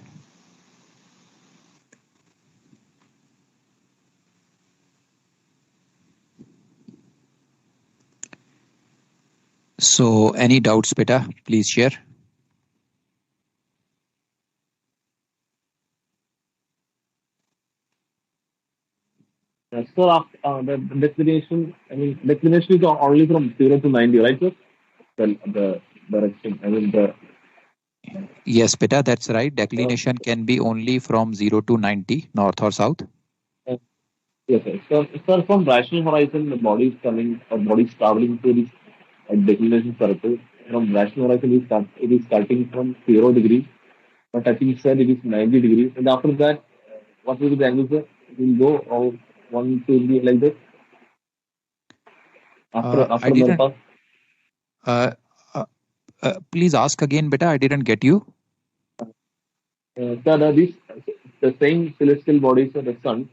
So any doubts, beta? Please share. So the declination, declination is only from 0 to 90, right, sir? The direction, Yes, beta, that's right. Declination can be only from 0 to 90, north or south. Yes, sir. So, sir, from rational horizon, the body is coming, or body is traveling to this declination circle. From rational horizon, it is starting from 0 degrees, but I think, sir, it is 90 degrees. And after that, what will be the angle, sir? It will go or 1 to be like this. After bypass. Please ask again, beta. I didn't get you. Sir, the same celestial bodies of the sun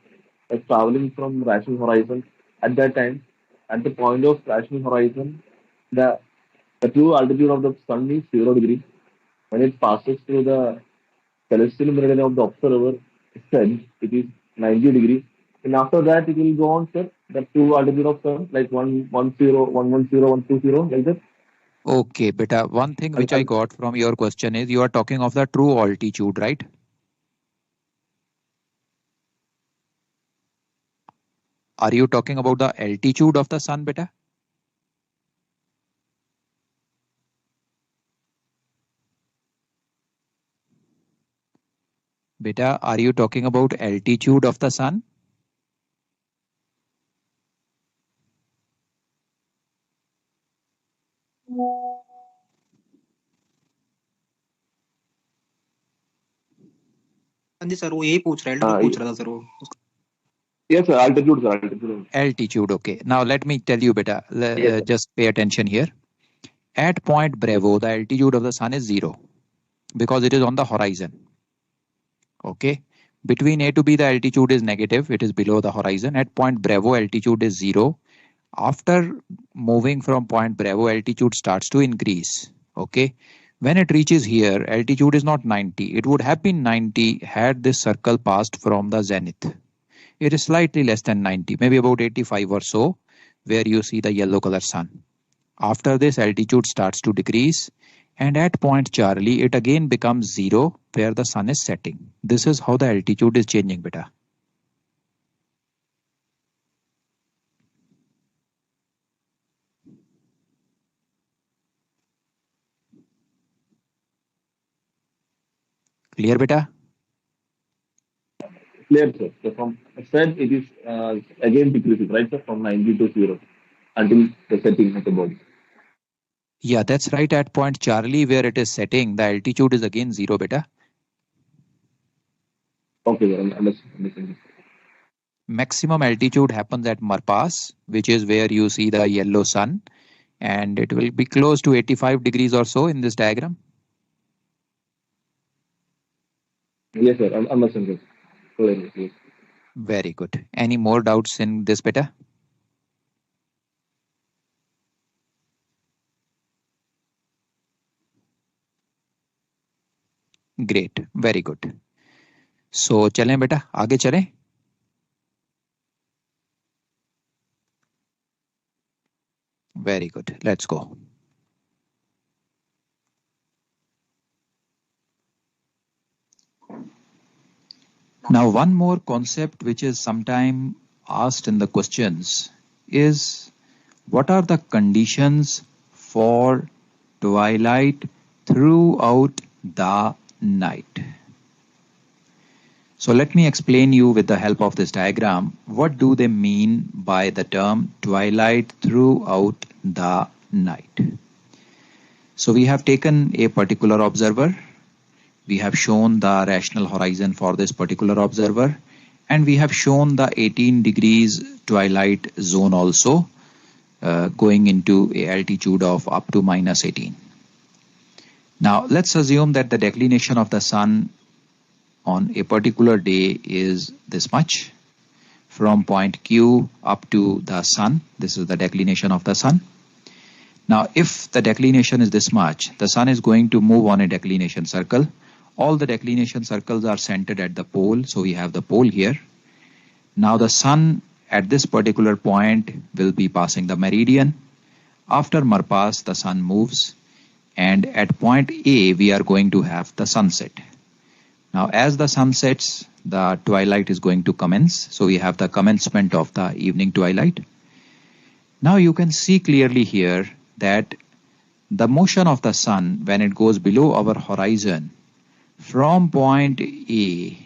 are traveling from rational horizon. At that time, at the point of rational horizon, the true altitude of the sun is 0 degrees. When it passes through the celestial meridian of the observer, it is 90 degrees. And after that, it will go on, sir, the true altitude of sun, like 110, 110, 120, like that. Okay, beta. One thing which I got from your question is you are talking of the true altitude, right? Are you talking about the altitude of the sun, beta? Beta, are you talking about altitude of the sun? हाँ जी sir, वो यही पूछ रहा है, altitude पूछ रहा था सर वो. Yes, sir, altitude, sir, altitude. Altitude, okay. Now let me tell you, beta. Yes, just pay attention here. At point Bravo, the altitude of the sun is 0 because it is on the horizon. Okay. Between A to B, the altitude is negative. It is below the horizon. At point Bravo, altitude is 0. After moving from point Bravo, altitude starts to increase. Okay. When it reaches here, altitude is not 90. It would have been 90 had this circle passed from the zenith. It is slightly less than 90, maybe about 85 or so, where you see the yellow color sun. After this, altitude starts to decrease, and at point Charlie, it again becomes 0, where the sun is setting. This is how the altitude is changing, beta. Clear, beta? Clear, sir. So from said, it is again decreasing, right, sir, from 90 to 0 until the setting of the body. Yeah, that's right. At point Charlie, where it is setting, the altitude is again 0, beta. Okay, sir. Understand. Maximum altitude happens at Marpas, which is where you see the yellow sun, and it will be close to 85 degrees or so in this diagram. Yes, sir. Understand, sir. Clearly, yes. Very good. Any more doubts in this, beta? Great. Very good. So चलें बेटा, आगे चलें. Very good. Let's go. Now, one more concept which is sometimes asked in the questions is, what are the conditions for twilight throughout the night? So let me explain you with the help of this diagram, what do they mean by the term twilight throughout the night? So we have taken a particular observer. We have shown the rational horizon for this particular observer, and we have shown the 18 degrees twilight zone also, going into a altitude of up to minus 18. Now let's assume that the declination of the sun on a particular day is this much, from point Q up to the sun. This is the declination of the sun. Now, if the declination is this much, the sun is going to move on a declination circle. All the declination circles are centered at the pole. So we have the pole here. Now the sun at this particular point will be passing the meridian. After Marpas, the sun moves. And at point A, we are going to have the sunset. Now, as the sun sets, the twilight is going to commence. So we have the commencement of the evening twilight. Now you can see clearly here that the motion of the sun when it goes below our horizon from point A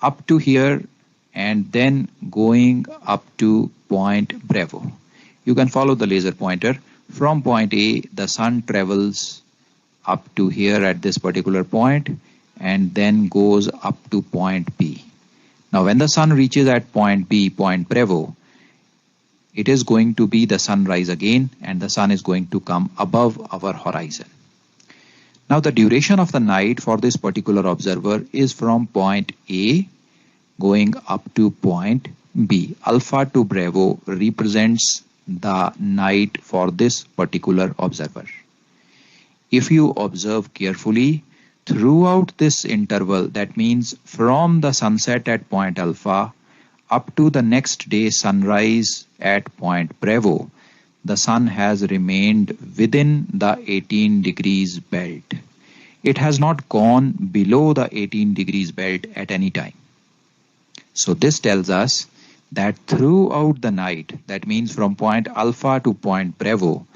up to here and then going up to point Bravo. You can follow the laser pointer. From point A, the sun travels up to here at this particular point and then goes up to point B. Now when the sun reaches at point B, point Bravo, it is going to be the sunrise again and the sun is going to come above our horizon. Now the duration of the night for this particular observer is from point A going up to point B. Alpha to Bravo represents the night for this particular observer. If you observe carefully, throughout this interval, that means from the sunset at point Alpha up to the next day sunrise at point Bravo, the sun has remained within the 18 degrees belt. It has not gone below the 18 degrees belt at any time. So this tells us that throughout the night, that means from point Alpha to point Bravo,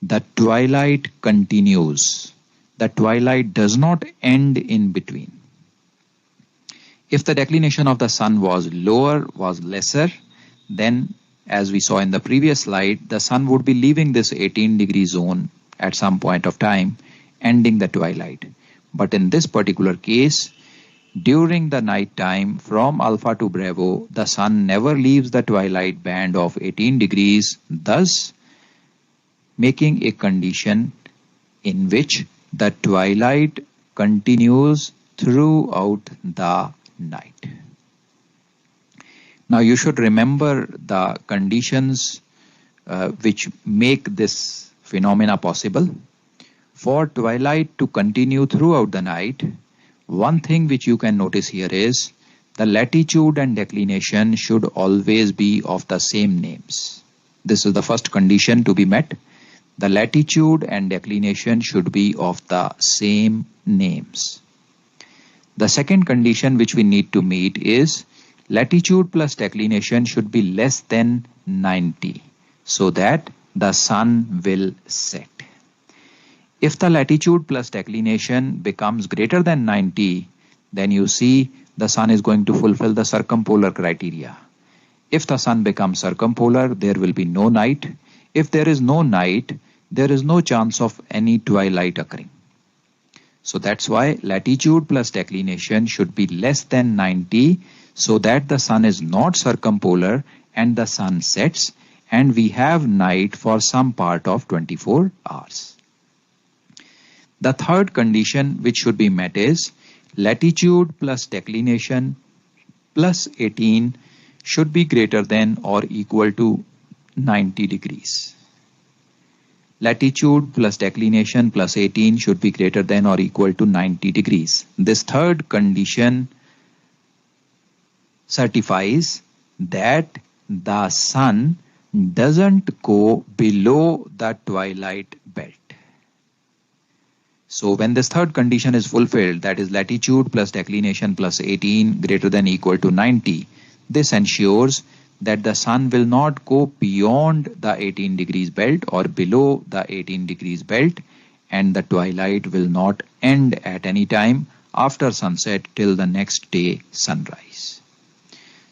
the twilight continues. The twilight does not end in between. If the declination of the sun was lower, was lesser, then as we saw in the previous slide, the sun would be leaving this 18 degree zone at some point of time, ending the twilight. But in this particular case, during the night time from Alpha to Bravo, the sun never leaves the twilight band of 18 degrees, thus making a condition in which the twilight continues throughout the night. Now you should remember the conditions which make this phenomena possible. For twilight to continue throughout the night, one thing which you can notice here is the latitude and declination should always be of the same names. This is the first condition to be met. The latitude and declination should be of the same names. The second condition which we need to meet is latitude plus declination should be less than 90 so that the sun will set. If the latitude plus declination becomes greater than 90, then you see the sun is going to fulfill the circumpolar criteria. If the sun becomes circumpolar, there will be no night. If there is no night, there is no chance of any twilight occurring. So that's why latitude plus declination should be less than 90 so that the sun is not circumpolar and the sun sets and we have night for some part of 24 hours. The third condition which should be met is latitude plus declination plus 18 should be greater than or equal to 90 degrees. Latitude plus declination plus 18 should be greater than or equal to 90 degrees. This third condition certifies that the sun doesn't go below the twilight belt. So when this third condition is fulfilled, that is latitude plus declination plus 18 greater than equal to 90, this ensures that the sun will not go beyond the 18 degrees belt or below the 18 degrees belt, and the twilight will not end at any time after sunset till the next day sunrise.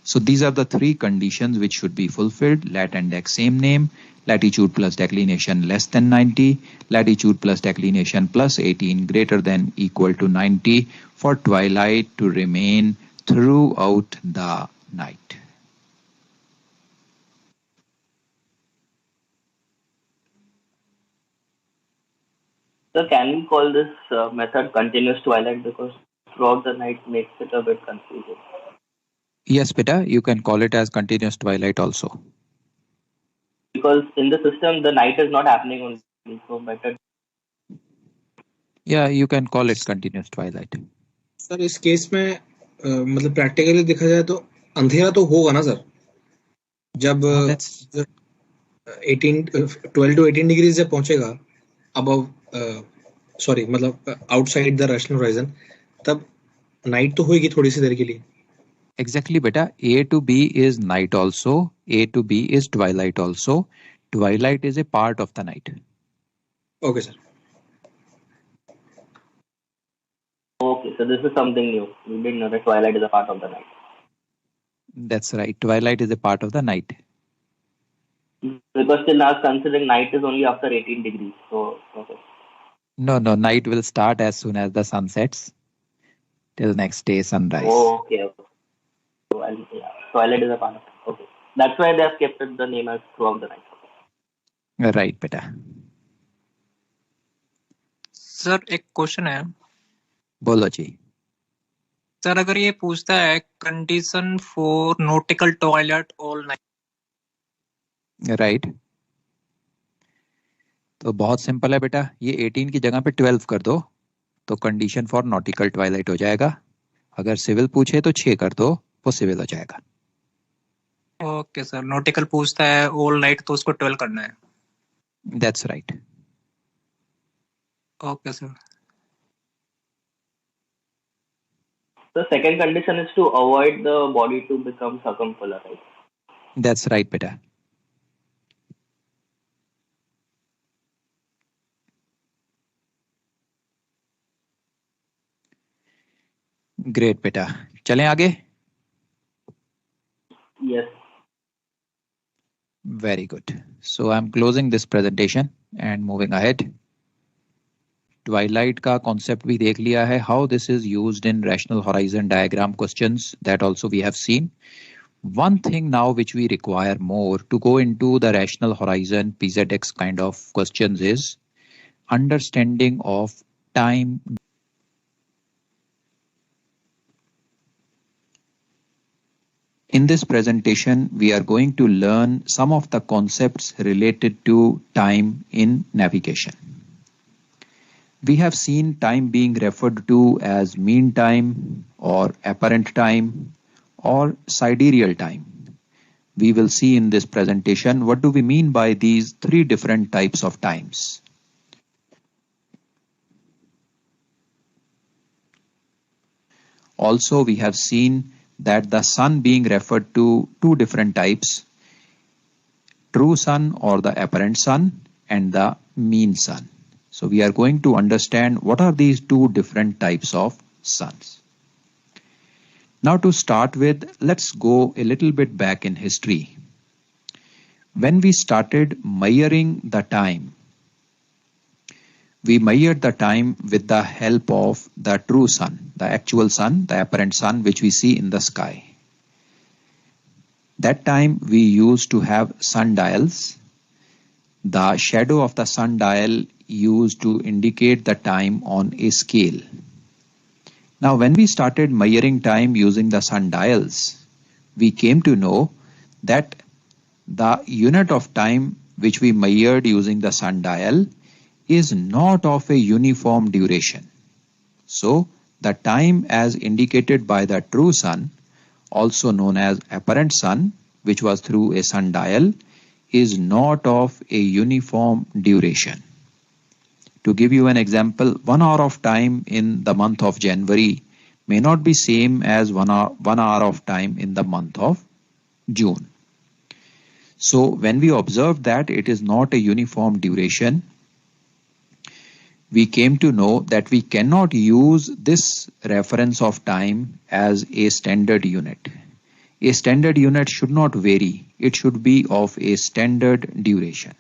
So these are the three conditions which should be fulfilled: lat and dec same name, latitude plus declination less than 90, latitude plus declination plus 18 greater than equal to 90 for twilight to remain throughout the night. So can we call this method continuous twilight, because throughout the night makes it a bit confusing? Yes, beta, you can call it as continuous twilight also. because in the system the night is not happening only, so better. Yeah, you can call it continuous twilight. Sir इस case में मतलब practically देखा जाए तो अंधेरा तो होगा ना सर, जब 12 to 18 डिग्री जब पहुंचेगा अबव, सॉरी मतलब आउटसाइड द रैशनल होराइजन, तब नाइट तो होगी थोड़ी सी देर के लिए. Exactly, beta. A to B is night also. A to B is twilight also. Twilight is a part of the night. Okay, sir. Okay, so this is something new. We didn't know that twilight is a part of the night. That's right. Twilight is a part of the night. Because still now considering night is only after 18 degrees. So, okay. No, night will start as soon as the sun sets till next day sunrise. Oh, okay. Twilight is a part of it. Okay. That's why they have kept it the name as throughout the night. Right, beta. Sir एक question है. बोलो जी. Sir अगर ये पूछता है condition for nautical toilet all night. Right, तो बहुत simple है बेटा. ये 18 की जगह पे 12 कर दो तो कंडीशन फॉर नॉटिकल ट्वाइलाइट हो जाएगा. अगर सिविल पूछे तो 6 कर दो, वो सिविल हो जाएगा. ओके सर, नॉटिकल पूछता है ऑल नाइट तो उसको 12 करना है. That's right. Okay sir. The second condition is to avoid the body to become circumpolar, right? That's right, beta. Great, beta. चलें आगे? Yes. Very good. So I'm closing this presentation and moving ahead. Twilight का concept भी देख लिया है. How this is used in rational horizon diagram questions, that also we have seen. One thing now which we require more to go into the rational horizon PZX kind of questions is understanding of time. In this presentation, we are going to learn some of the concepts related to time in navigation. We have seen time being referred to as mean time or apparent time or sidereal time. We will see in this presentation what do we mean by these three different types of times. Also, we have seen that the sun being referred to two different types, true sun or the apparent sun and the mean sun. So we are going to understand what are these two different types of suns. Now to start with, let's go a little bit back in history. When we started measuring the time, we measured the time with the help of the true sun, the actual sun, the apparent sun which we see in the sky. That time we used to have sundials. The shadow of the sundial used to indicate the time on a scale. Now when we started measuring time using the sundials, we came to know that the unit of time which we measured using the sundial is not of a uniform duration. So the time as indicated by the true sun, also known as apparent sun, which was through a sundial, is not of a uniform duration. To give you an example, 1 hour of time in the month of January may not be same as 1 hour of time in the month of June. So when we observe that it is not a uniform duration, we came to know that we cannot use this reference of time as a standard unit. A standard unit should not vary. It should be of a standard duration.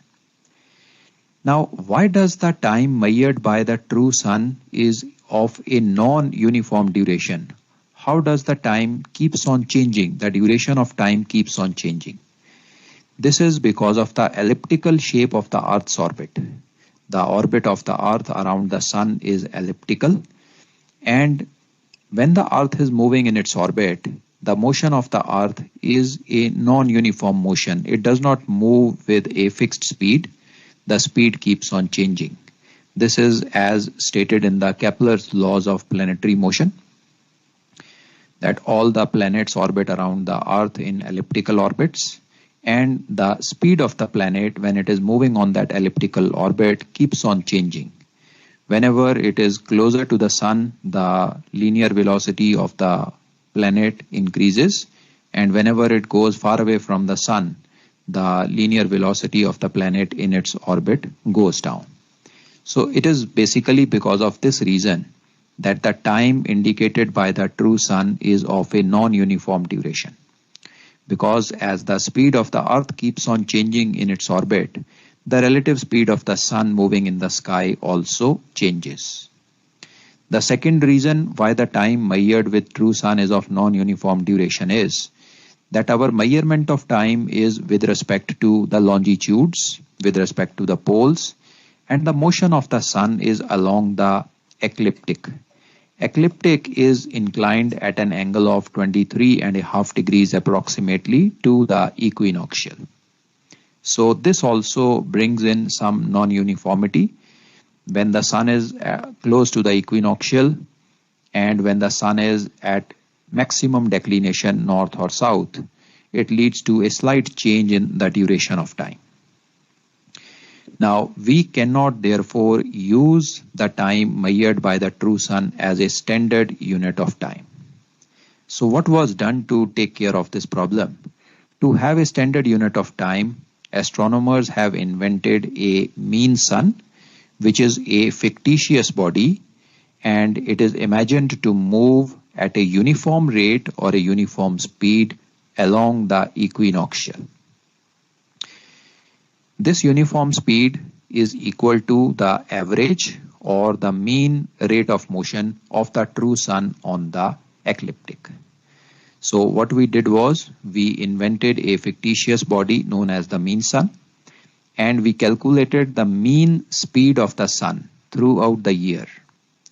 Now, why does the time measured by the true sun is of a non-uniform duration? How does the time keeps on changing? The duration of time keeps on changing. This is because of the elliptical shape of the Earth's orbit. The orbit of the Earth around the sun is elliptical, and when the Earth is moving in its orbit, the motion of the Earth is a non-uniform motion. It does not move with a fixed speed. The speed keeps on changing. This is as stated in the Kepler's laws of planetary motion, that all the planets orbit around the Earth in elliptical orbits, and the speed of the planet when it is moving on that elliptical orbit keeps on changing. Whenever it is closer to the Sun, the linear velocity of the planet increases, and whenever it goes far away from the Sun, the linear velocity of the planet in its orbit goes down. So it is basically because of this reason that the time indicated by the true Sun is of a non-uniform duration. Because as the speed of the Earth keeps on changing in its orbit, the relative speed of the Sun moving in the sky also changes. The second reason why the time measured with true Sun is of non-uniform duration is that our measurement of time is with respect to the longitudes, with respect to the poles, and the motion of the Sun is along the ecliptic. Ecliptic is inclined at an angle of 23.5 degrees approximately to the equinoctial. So this also brings in some non-uniformity. When the Sun is close to the equinoctial and when the Sun is at maximum declination north or south, it leads to a slight change in the duration of time. Now, we cannot therefore use the time measured by the true Sun as a standard unit of time. So what was done to take care of this problem? To have a standard unit of time, astronomers have invented a mean Sun, which is a fictitious body, and it is imagined to move at a uniform rate or a uniform speed along the equinoctial. This uniform speed is equal to the average or the mean rate of motion of the true Sun on the ecliptic. So what we did was we invented a fictitious body known as the mean Sun, and we calculated the mean speed of the Sun throughout the year.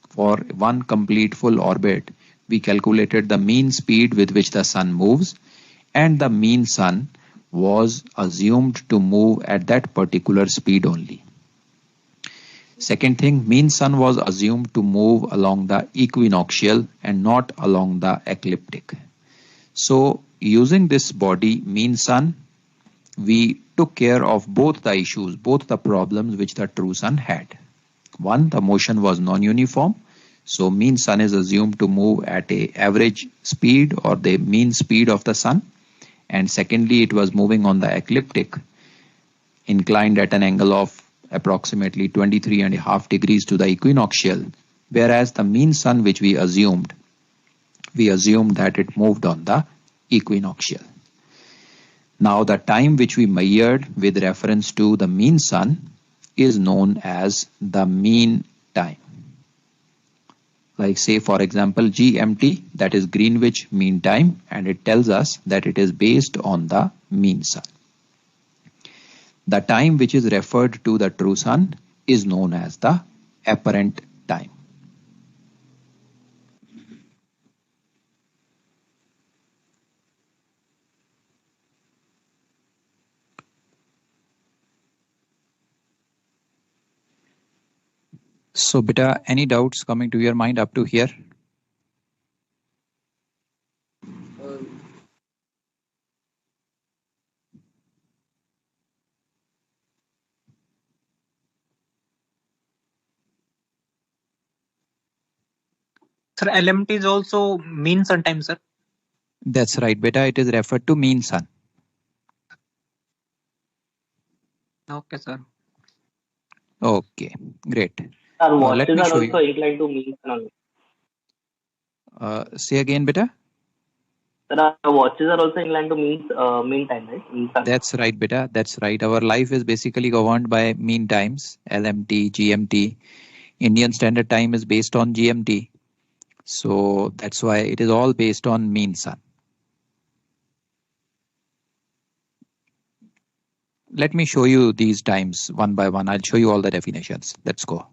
For one complete full orbit, we calculated the mean speed with which the Sun moves, and the mean Sun was assumed to move at that particular speed only. Second thing, mean Sun was assumed to move along the equinoctial and not along the ecliptic. So using this body, mean Sun, we took care of both the issues, both the problems which the true Sun had. One, the motion was non-uniform. So mean Sun is assumed to move at a average speed or the mean speed of the Sun. And secondly, it was moving on the ecliptic, inclined at an angle of approximately 23.5 degrees to the equinoctial, whereas the mean Sun which we assumed that it moved on the equinoctial. Now the time which we measured with reference to the mean Sun is known as the mean time. Like say for example GMT, that is Greenwich Mean Time, and it tells us that it is based on the mean Sun. The time which is referred to the true Sun is known as the apparent time. So beta, any doubts coming to your mind up to here? Sir, LMT is also mean Sun time, sir. That's right, beta. It is referred to mean Sun. Okay, sir. Okay, great. Our Let watches me are show also you. inclined to mean Sun only. Say again, beta. Sir, our watches are also inclined to mean time, right? Mean Sun. That's right, beta. That's right. Our life is basically governed by mean times, LMT, GMT. Indian Standard Time is based on GMT. So that's why it is all based on mean Sun. Let me show you these times one by one. I'll show you all the definitions. Let's go.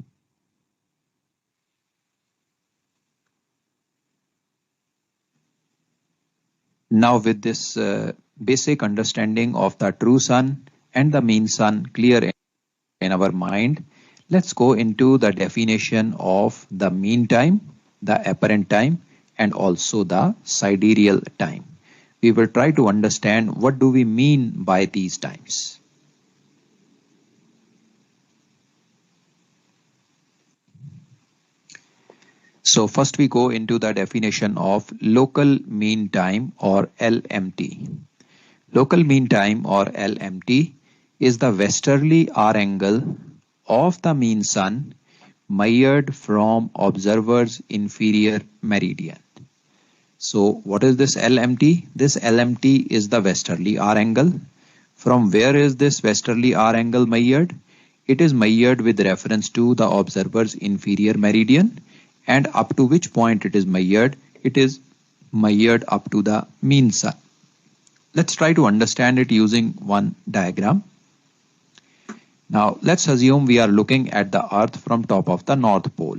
now with this basic understanding of the true sun and the mean sun clear in our mind, let's go into the definition of the mean time, the apparent time, and also the sidereal time. We will try to understand what do we mean by these times. So first we go into the definition of local mean time or LMT. Local mean time or LMT is the westerly R angle of the mean sun measured from observer's inferior meridian. So what is this LMT? This LMT is the westerly R angle. From where is this westerly R angle measured? It is measured with reference to the observer's inferior meridian, and up to which point it is measured? It is measured up to the mean sun. Let's try to understand it using one diagram. Now let's assume we are looking at the earth from top of the north pole.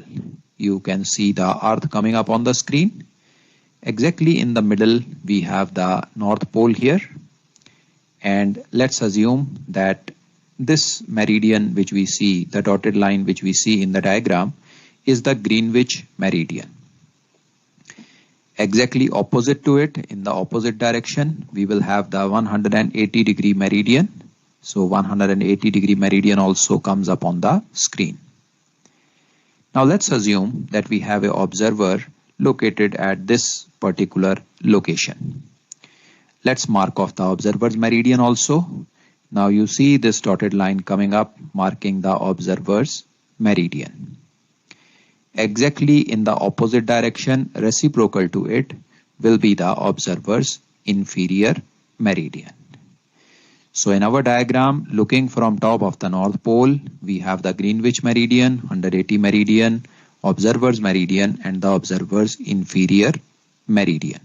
You can see the earth coming up on the screen. Exactly in the middle we have the north pole here, and let's assume that this meridian which we see, the dotted line which we see in the diagram, is the Greenwich meridian. Exactly opposite to it, in the opposite direction, we will have the 180 degree meridian. So 180 degree meridian also comes up on the screen. Now let's assume that we have an observer located at this particular location. Let's mark off the observer's meridian also. Now you see this dotted line coming up marking the observer's meridian. Exactly in the opposite direction, reciprocal to it, will be the observer's inferior meridian. So in our diagram, looking from top of the north pole, we have the Greenwich meridian, 180 meridian, observer's meridian, and the observer's inferior meridian.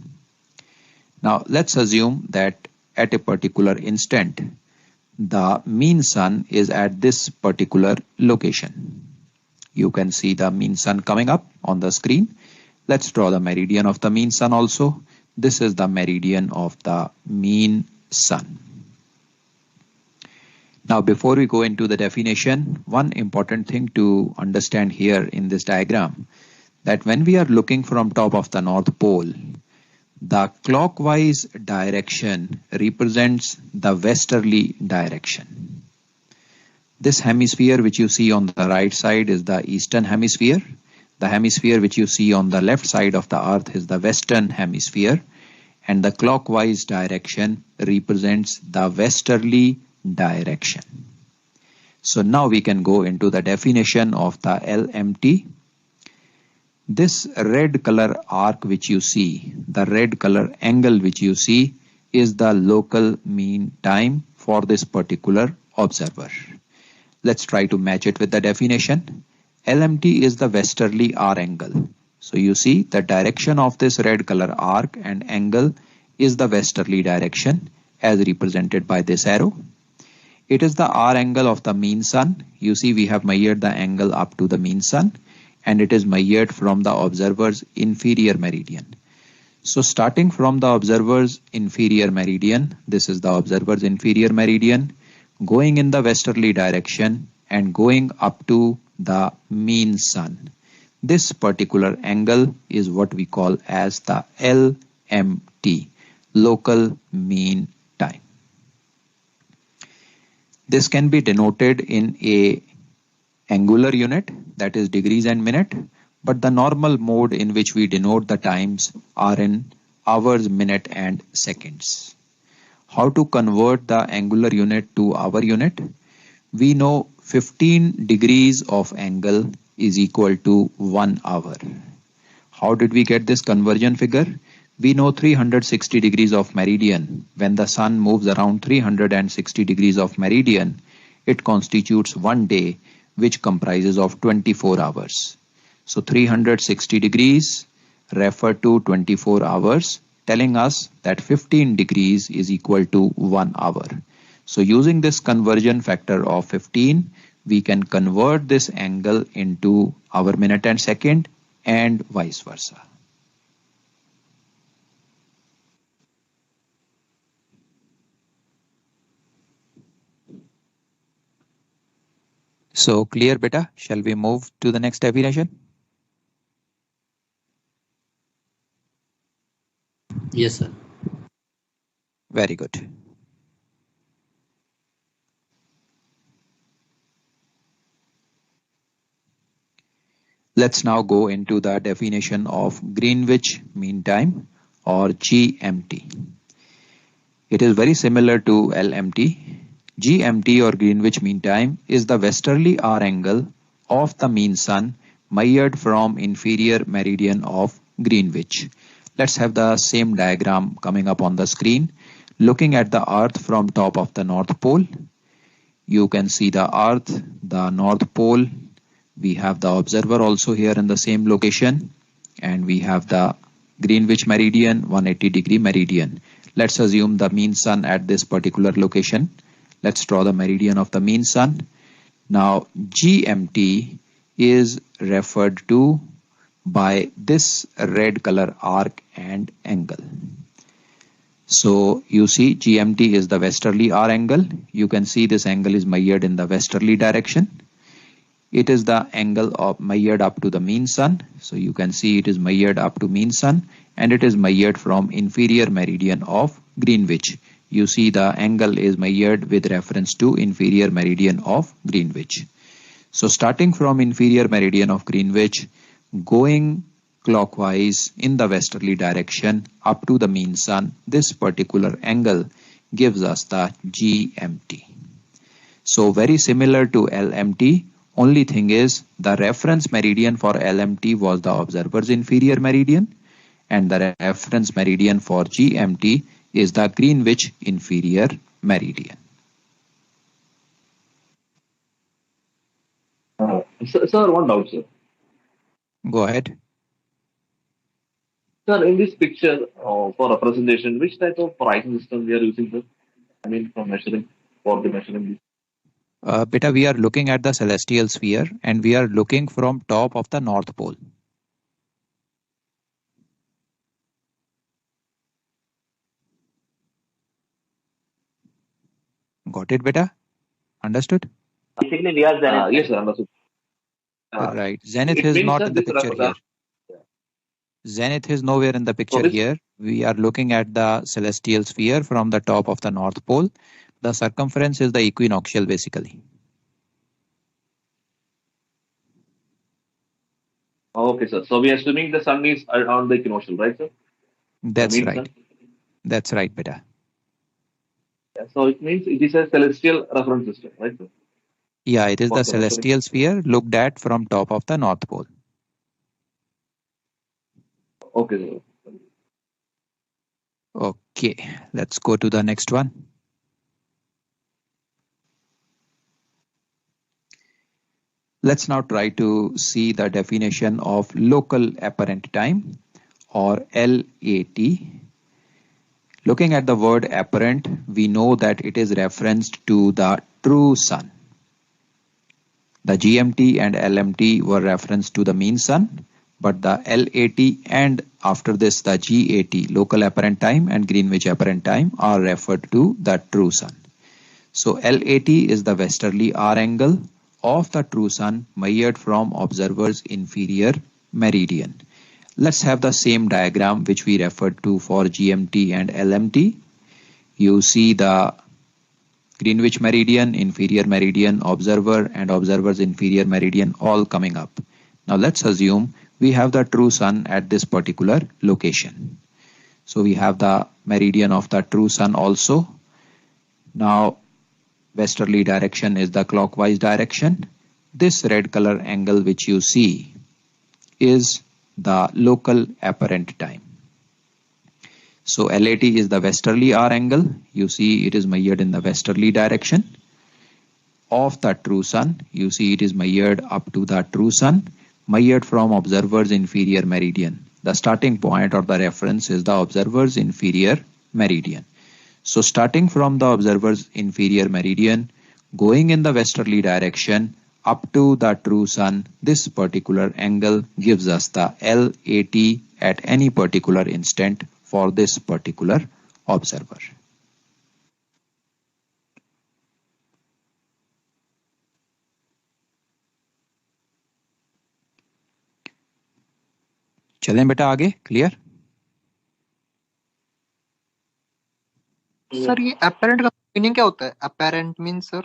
Now let's assume that at a particular instant, the mean sun is at this particular location. You can see the mean sun coming up on the screen. Let's draw the meridian of the mean sun also. This is the meridian of the mean sun. Now before we go into the definition, one important thing to understand here in this diagram, that when we are looking from top of the north pole, the clockwise direction represents the westerly direction. This hemisphere which you see on the right side is the eastern hemisphere. The hemisphere which you see on the left side of the earth is the western hemisphere, and the clockwise direction represents the westerly direction. So now we can go into the definition of the LMT. This red color arc which you see, the red color angle which you see, is the local mean time for this particular observer. Let's try to match it with the definition. LMT is the westerly R angle. So you see the direction of this red color arc and angle is the westerly direction as represented by this arrow. It is the R angle of the mean sun. You see we have measured the angle up to the mean sun, and it is measured from the observer's inferior meridian. So starting from the observer's inferior meridian, this is the observer's inferior meridian, going in the westerly direction and going up to the mean sun. This particular angle is what we call as the LMT, local mean time. This can be denoted in a angular unit, that is degrees and minute, but the normal mode in which we denote the times are in hours, minute and seconds. How to convert the angular unit to hour unit? We know 15 degrees of angle is equal to 1 hour. How did we get this conversion figure? We know 360 degrees of meridian. When the sun moves around 360 degrees of meridian, it constitutes 1 day, which comprises of 24 hours. So 360 degrees refer to 24 hours, telling us that 15 degrees is equal to 1 hour. So using this conversion factor of 15, we can convert this angle into hour, minute and second, and vice versa. So clear, beta? Shall we move to the next definition? Yes, sir. Very good. Let's now go into the definition of Greenwich Mean Time or GMT. It is very similar to LMT. GMT or Greenwich Mean Time is the westerly hour angle of the mean sun measured from inferior meridian of Greenwich. Let's have the same diagram coming up on the screen. Looking at the earth from top of the North Pole, you can see the earth, the North Pole. We have the observer also here in the same location, and we have the Greenwich meridian, 180-degree meridian. Let's assume the mean sun at this particular location. Let's draw the meridian of the mean sun. Now GMT is referred to by this red color arc and angle. So you see GMT is the westerly hour angle. You can see this angle is measured in the westerly direction. It is the angle of measured up to the mean sun. So you can see it is measured up to mean sun, and it is measured from inferior meridian of Greenwich. You see the angle is measured with reference to inferior meridian of Greenwich. So starting from inferior meridian of Greenwich, going clockwise in the westerly direction up to the mean sun, this particular angle gives us the GMT. So very similar to LMT, only thing is the reference meridian for LMT was the observer's inferior meridian, and the reference meridian for GMT is the Greenwich inferior meridian. Sir, one doubt, sir. Go ahead. Sir, in this picture for representation, which type of pricing system we are using, sir? I mean, for measuring, for the measuring. Beta, we are looking at the celestial sphere, and we are looking from top of the North Pole. Got it, beta? Understood? Basically, we are zenith. Yes, sir, understood. Right. Zenith is not in the picture here. Zenith is nowhere in the picture here. We are looking at the celestial sphere from the top of the North Pole. The circumference is the equinoctial, basically. Okay, sir. So we are assuming the sun is on the equinoctial, right, sir? That's right. Sun? That's right, beta. Yeah, so it means it is a celestial reference system, right, sir? Yeah, it is the celestial sphere looked at from top of the North Pole. Okay, sir. Okay, let's go to the next one. Let's now try to see the definition of local apparent time or LAT. Looking at the word apparent, we know that it is referenced to the true sun. The GMT and LMT were referenced to the mean sun, but the LAT and after this the GAT, local apparent time, and Greenwich apparent time are referred to the true sun. So LAT is the westerly hour angle of the true sun measured from observer's inferior meridian. Let's have the same diagram which we referred to for GMT and LMT. You see the Greenwich meridian, inferior meridian, observer, and observer's inferior meridian all coming up. Now let's assume we have the true sun at this particular location. So we have the meridian of the true sun also. Now westerly direction is the clockwise direction. This red color angle which you see is the local apparent time. So LAT is the westerly hour angle. You see it is measured in the westerly direction of the true sun. You see it is measured up to the true sun, measured from observer's inferior meridian. The starting point or the reference is the observer's inferior meridian. So starting from the observer's inferior meridian, going in the westerly direction up to the true sun, this particular angle gives us the LAT at any particular instant for this particular observer. चलें बेटा आगे, clear? Sir ये apparent का meaning क्या होता है? Apparent mean sir?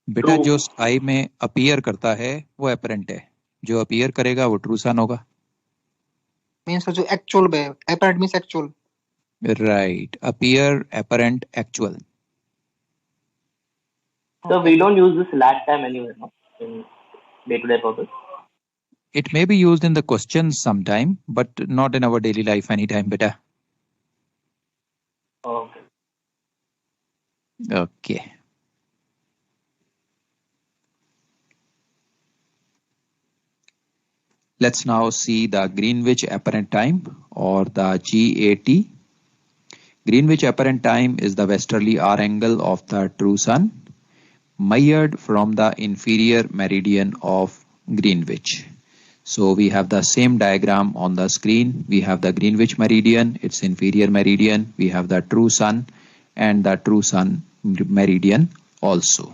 बेटा जो स्काई में अपीयर करता है वो अपेरेंट है, जो अपीयर करेगा वो ट्रू सन होगा। मीन सर जो एक्चुअल में, apparent means actual. Right, appear, apparent, actual. So we don't use this lat time anywhere, no? In day-to-day purpose. It may be used in the questions sometime, but not in our daily life anytime, beta. Okay. Okay. Let's now see the Greenwich apparent time, or the GAT. Greenwich apparent time is the westerly hour angle of the true sun, measured from the inferior meridian of Greenwich. So we have the same diagram on the screen. We have the Greenwich meridian, its inferior meridian. We have the true sun and the true sun meridian also.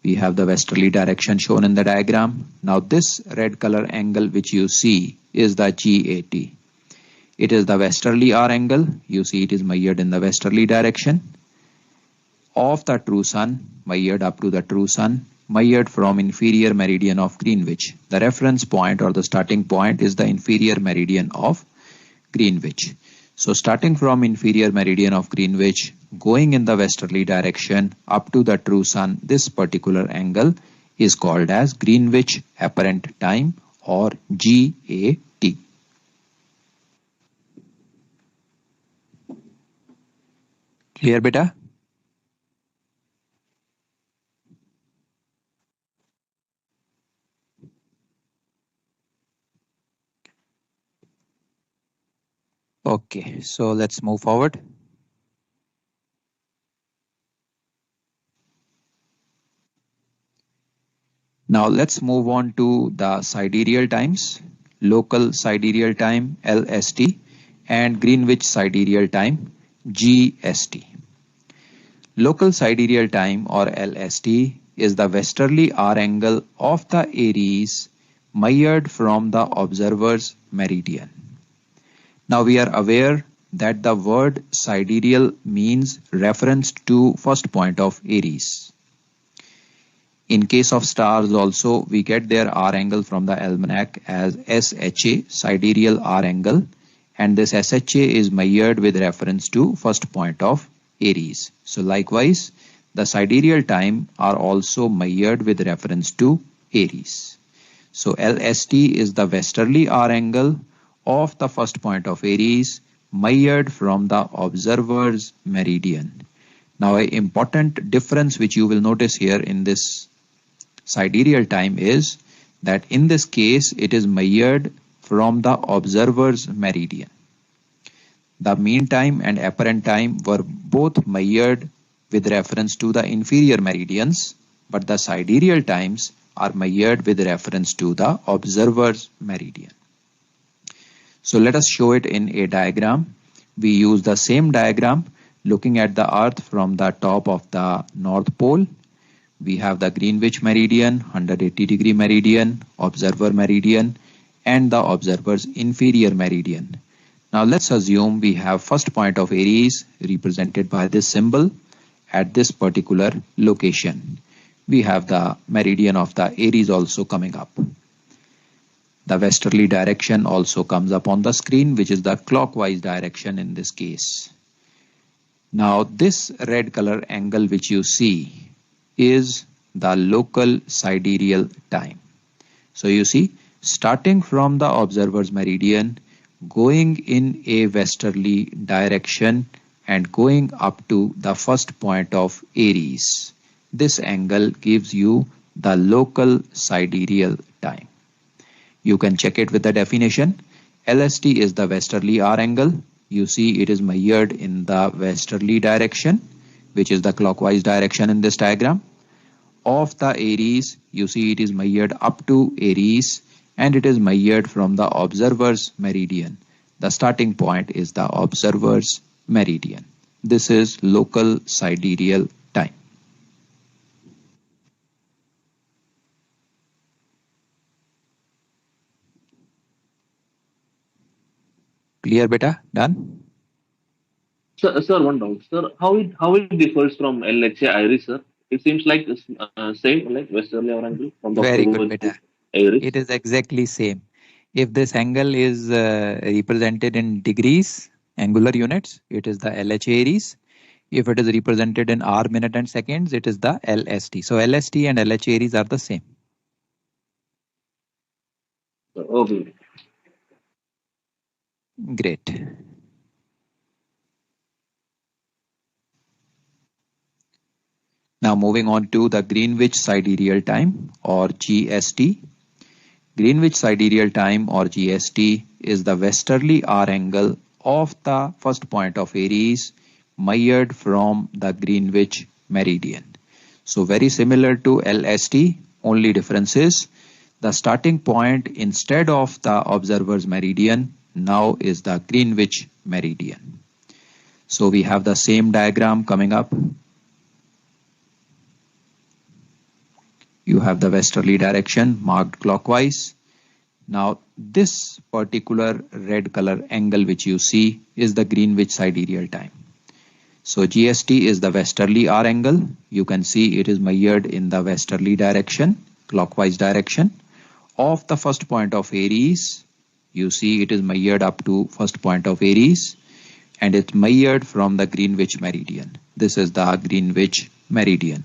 We have the westerly direction shown in the diagram. Now this red color angle which you see is the GAT. It is the westerly hour angle. You see it is measured in the westerly direction of the true sun, measured up to the true sun, measured from inferior meridian of Greenwich. The reference point or the starting point is the inferior meridian of Greenwich. So starting from inferior meridian of Greenwich, going in the westerly direction up to the true sun, this particular angle is called as Greenwich apparent time, or GAT. Clear beta? Okay, so let's move forward. Now let's move on to the sidereal times, local sidereal time LST and Greenwich sidereal time GST. Local sidereal time, or LST, is the westerly hour angle of the Aries measured from the observer's meridian. Now we are aware that the word sidereal means reference to first point of Aries. In case of stars also, we get their hour angle from the almanac as SHA, sidereal hour angle, and this SHA is measured with reference to first point of Aries. So likewise, the sidereal time are also measured with reference to Aries. So LST is the westerly hour angle of the first point of Aries measured from the observer's meridian. Now an important difference which you will notice here in this sidereal time is that in this case it is measured from the observer's meridian. The mean time and apparent time were both measured with reference to the inferior meridians, but the sidereal times are measured with reference to the observer's meridian. So let us show it in a diagram. We use the same diagram looking at the earth from the top of the North Pole. We have the Greenwich meridian, 180-degree meridian, observer meridian, and the observer's inferior meridian. Now let's assume we have first point of Aries represented by this symbol at this particular location. We have the meridian of the Aries also coming up. The westerly direction also comes up on the screen, which is the clockwise direction in this case. Now this red color angle which you see is the local sidereal time. So you see, starting from the observer's meridian, going in a westerly direction and going up to the first point of Aries, this angle gives you the local sidereal time. You can check it with the definition. LST is the westerly hour angle. You see it is measured in the westerly direction, which is the clockwise direction in this diagram. Of the Aries, you see it is measured up to Aries, and it is measured from the observer's meridian. The starting point is the observer's meridian. This is local sidereal time. Clear, beta? Done? Sir, one doubt. Sir, how it differs from LHA Iris, sir? It seems like it's same, like westerly hour angle from the Very good, observer to beta. Iris. It is exactly same. If this angle is represented in degrees, angular units, it is the LH Aries. If it is represented in hour, minute and seconds, it is the LST. So LST and LH Aries are the same. Okay. Great. Now moving on to the Greenwich sidereal time or GST. Greenwich sidereal time or GST is the westerly hour angle of the first point of Aries measured from the Greenwich meridian. So very similar to LST, only difference is the starting point instead of the observer's meridian now is the Greenwich meridian. So we have the same diagram coming up. You have the westerly direction marked clockwise. Now this particular red color angle which you see is the Greenwich sidereal time. So GST is the westerly hour angle. You can see it is measured in the westerly direction, clockwise direction of the first point of Aries. You see it is measured up to first point of Aries and it's measured from the Greenwich meridian. This is the Greenwich meridian.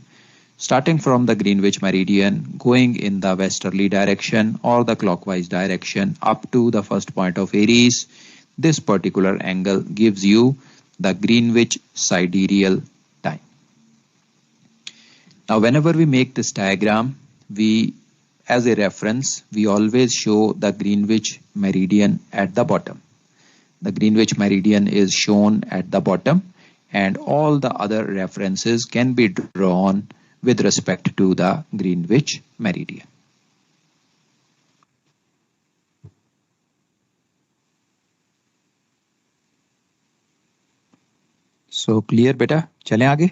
Starting from the Greenwich meridian, going in the westerly direction or the clockwise direction up to the first point of Aries, this particular angle gives you the Greenwich sidereal time. Now whenever we make this diagram, as a reference, we always show the Greenwich meridian at the bottom. The Greenwich meridian is shown at the bottom and all the other references can be drawn with respect to the Greenwich meridian. So clear beta? चलें आगे?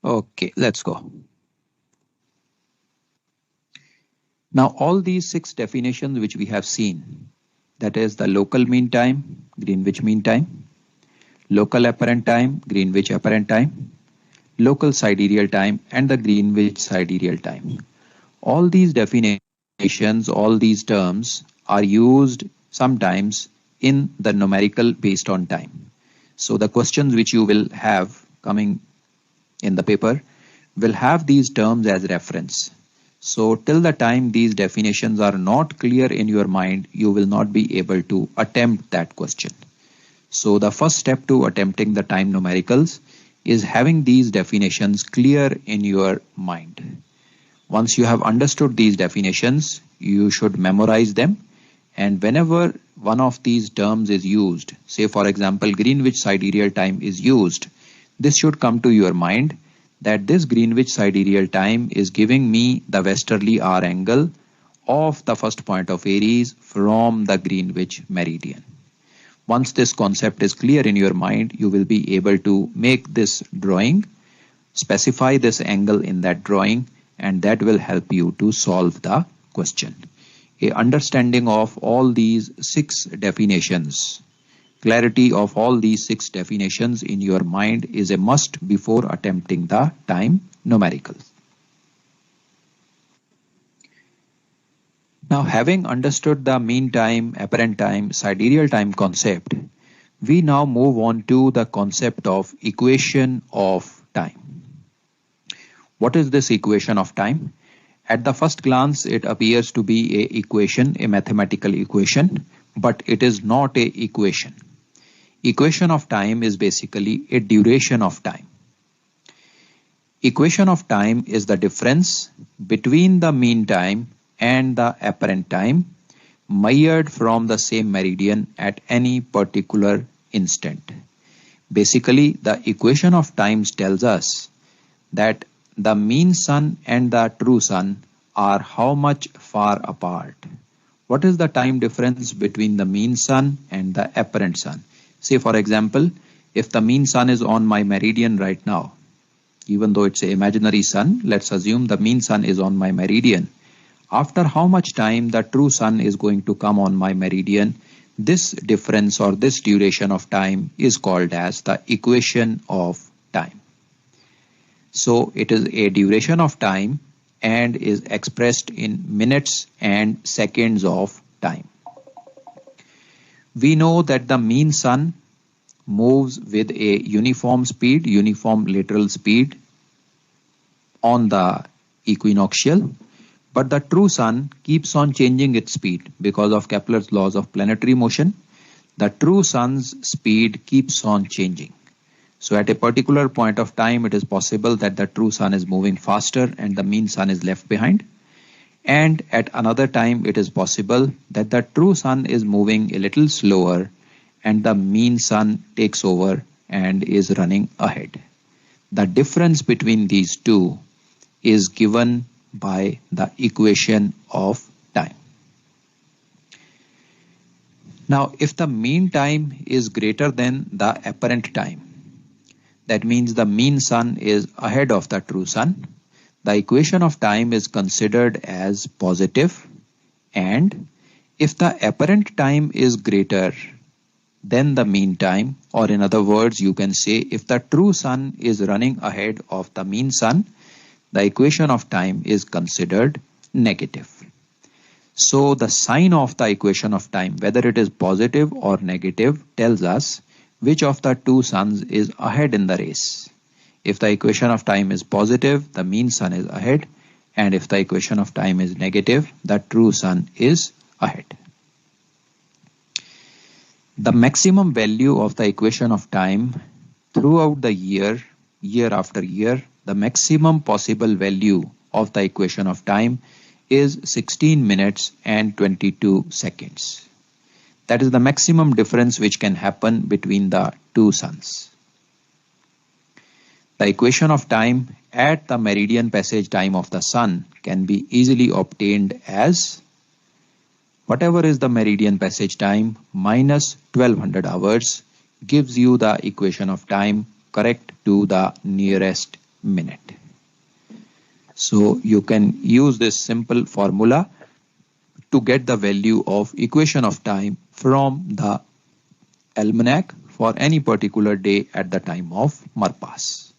Okay, let's go. Now all these 6 definitions which we have seen, that is the local mean time, Greenwich mean time, local apparent time, Greenwich apparent time, local sidereal time and the Greenwich sidereal time. All these definitions, all these terms are used sometimes in the numerical based on time. So the questions which you will have coming in the paper will have these terms as reference. So till the time these definitions are not clear in your mind, you will not be able to attempt that question. So the first step to attempting the time numericals is having these definitions clear in your mind. Once you have understood these definitions, you should memorize them. And whenever one of these terms is used, say for example, Greenwich sidereal time is used, this should come to your mind that this Greenwich sidereal time is giving me the westerly hour angle of the first point of Aries from the Greenwich meridian. Once this concept is clear in your mind, you will be able to make this drawing, specify this angle in that drawing, and that will help you to solve the question. A understanding of all these 6 definitions, clarity of all these 6 definitions in your mind is a must before attempting the time numericals. Now, having understood the mean time, apparent time, sidereal time concept, we now move on to the concept of equation of time. What is this equation of time? At the first glance, it appears to be an equation, a mathematical equation, but it is not an equation. Equation of time is basically a duration of time. Equation of time is the difference between the mean time and the apparent time measured from the same meridian at any particular instant. Basically, the equation of times tells us that the mean sun and the true sun are how much far apart. What is the time difference between the mean sun and the apparent sun? Say for example, If the mean sun is on my meridian right now, even though it's an imaginary sun, let's assume the mean sun is on my meridian. After how much time the true sun is going to come on my meridian, this difference or this duration of time is called as the equation of time. So it is a duration of time and is expressed in minutes and seconds of time. We know that the mean sun moves with a uniform speed, uniform lateral speed on the equinoctial, but the true sun keeps on changing its speed because of Kepler's laws of planetary motion. The true sun's speed keeps on changing. So at a particular point of time, it is possible that the true sun is moving faster and the mean sun is left behind. And at another time, it is possible that the true sun is moving a little slower and the mean sun takes over and is running ahead. The difference between these two is given by the equation of time. Now, if the mean time is greater than the apparent time, that means the mean sun is ahead of the true sun, the equation of time is considered as positive, and if the apparent time is greater than the mean time, or in other words, you can say if the true sun is running ahead of the mean sun, the equation of time is considered negative. So the sign of the equation of time, whether it is positive or negative, tells us which of the two suns is ahead in the race. If the equation of time is positive, the mean sun is ahead, and if the equation of time is negative, the true sun is ahead. The maximum value of the equation of time throughout the year, year after year, the maximum possible value of the equation of time is 16 minutes and 22 seconds. That is the maximum difference which can happen between the two suns. The equation of time at the meridian passage time of the sun can be easily obtained as whatever is the meridian passage time minus 1200 hours gives you the equation of time correct to the nearest minute. So you can use this simple formula to get the value of equation of time from the almanac for any particular day at the time of Marpas.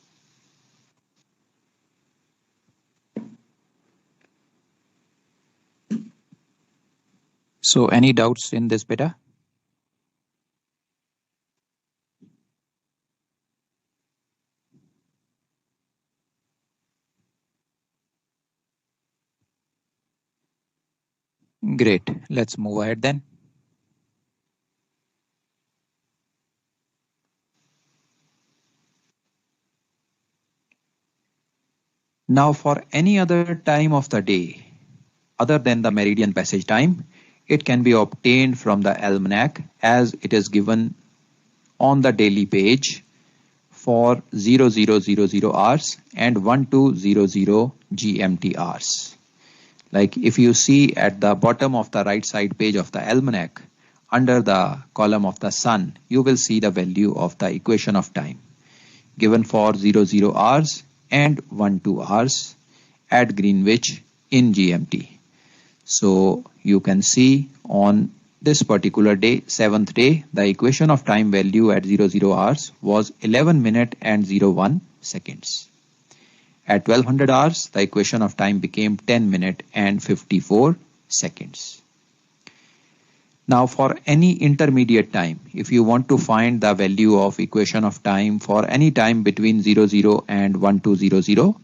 So any doubts in this beta? Great, let's move ahead then. Now for any other time of the day other than the meridian passage time, it can be obtained from the almanac as it is given on the daily page for 0000 hours and 1200 GMT hours. Like if you see at the bottom of the right side page of the almanac, under the column of the sun, you will see the value of the equation of time given for 00 hours and 12 hours at Greenwich in GMT. So you can see on this particular day, 7th day, the equation of time value at 00 hours was 11 minutes and 01 seconds. At 1200 hours, the equation of time became 10 minutes and 54 seconds. Now for any intermediate time, if you want to find the value of equation of time for any time between 00 and 1200,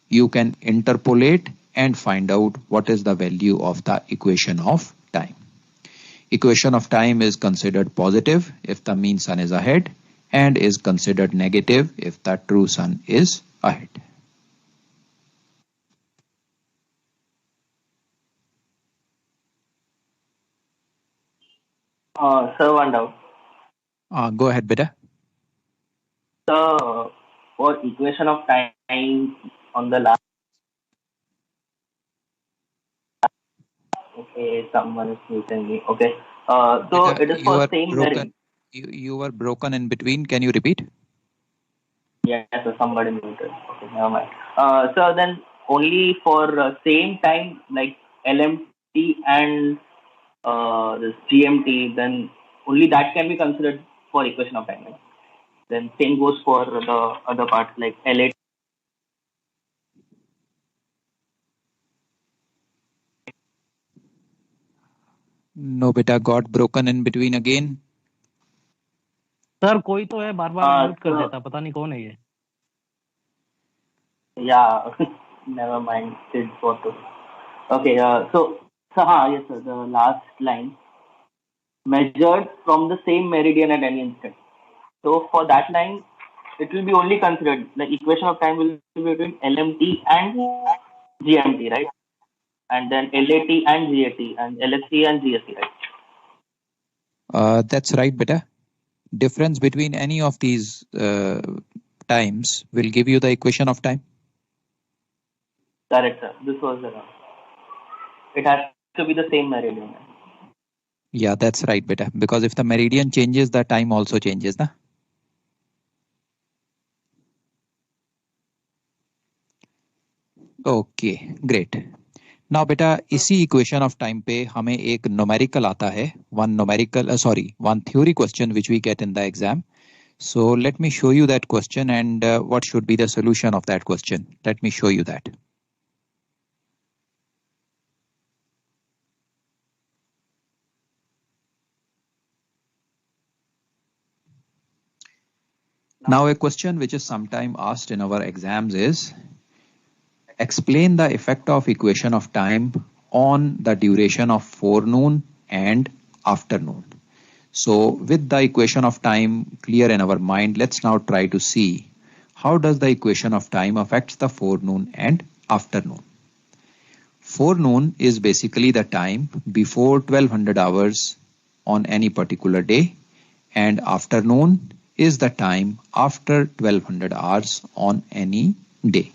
you can interpolate and find out what is the value of the equation of time. Equation of time is considered positive if the mean sun is ahead and is considered negative if the true sun is ahead. Sir, one doubt. Go ahead, beta. So, for equation of time on the last, okay, someone is muting me. Okay. So Beta, it is you for are same broken. You were broken in between. Can you repeat? Yeah, so somebody muted. Okay, never mind. So then only for same time like LMT and this GMT, then only that can be considered for equation of time. Right? Then same goes for the other parts like LA. No, beta, got broken in between again. Sir कोई तो है बार बार mute कर So देता, पता नहीं कौन है ये. yeah, never mind. It's what to. Okay, yes, sir. The last line measured from the same meridian at any instant. So for that line, it will be only considered the equation of time will be between LMT and GMT, right? And then LAT and GAT and LST and GST, right? That's right, beta. Difference between any of these times will give you the equation of time. Correct, sir. This was the. It has to be the same meridian. Yeah, that's right, beta. Because if the meridian changes, the time also changes, na? Okay, great. Now बेटा इसी equation of time पे हमें एक numerical आता है, one theory question which we get in the exam. So let me show you that question and what should be the solution of that question. Let me show you that. Now a question which is sometime asked in our exams is, explain the effect of equation of time on the duration of forenoon and afternoon. So with the equation of time clear in our mind, let's now try to see how does the equation of time affects the forenoon and afternoon. Forenoon is basically the time before 1200 hours on any particular day, and afternoon is the time after 1200 hours on any day.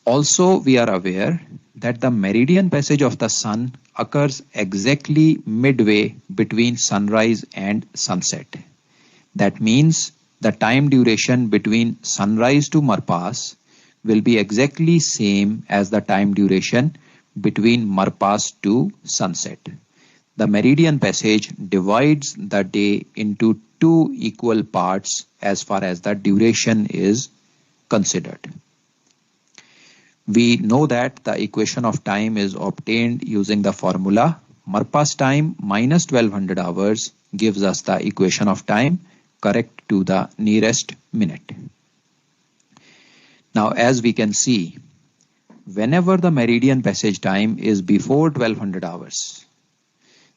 Also, we are aware that the meridian passage of the sun occurs exactly midway between sunrise and sunset. That means the time duration between sunrise to Marpas will be exactly same as the time duration between Marpas to sunset. The meridian passage divides the day into two equal parts as far as the duration is considered. We know that the equation of time is obtained using the formula Marpas time minus 1200 hours gives us the equation of time correct to the nearest minute. Now as we can see, whenever the meridian passage time is before 1200 hours,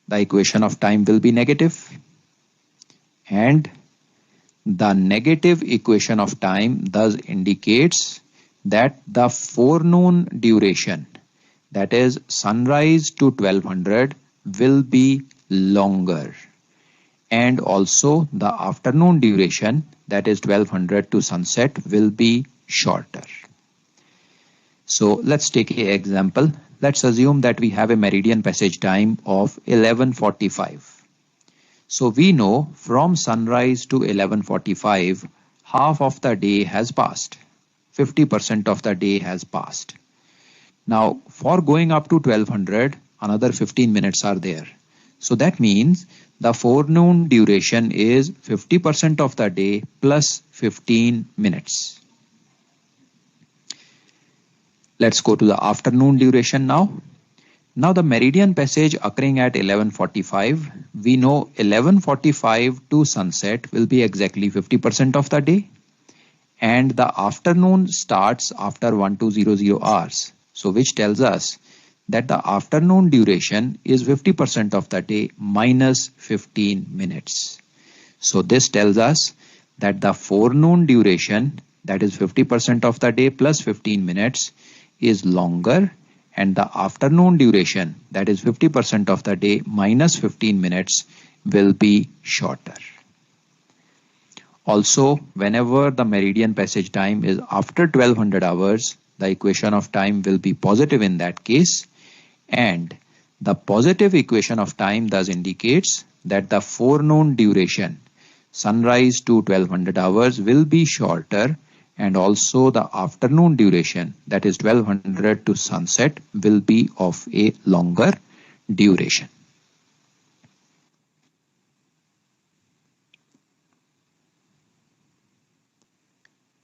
the equation of time will be negative, and the negative equation of time thus indicates that the forenoon duration, that is sunrise to 1200, will be longer, and also the afternoon duration, that is 1200 to sunset, will be shorter. So let's take an example. Let's assume that we have a meridian passage time of 11:45. So we know from sunrise to 11:45, half of the day has passed. 50% of the day has passed. Now for going up to 1200, another 15 minutes are there. So that means the forenoon duration is 50% of the day plus 15 minutes. Let's go to the afternoon duration now. Now the meridian passage occurring at 11:45, we know 11:45 to sunset will be exactly 50% of the day, and the afternoon starts after 1200 hours. So which tells us that the afternoon duration is 50% of the day minus 15 minutes. So this tells us that the forenoon duration, that is 50% of the day plus 15 minutes, is longer, and the afternoon duration, that is 50% of the day minus 15 minutes, will be shorter. Also, whenever the meridian passage time is after 1200 hours, the equation of time will be positive in that case, and the positive equation of time thus indicates that the forenoon duration, sunrise to 1200 hours, will be shorter, and also the afternoon duration, that is 1200 to sunset, will be of a longer duration.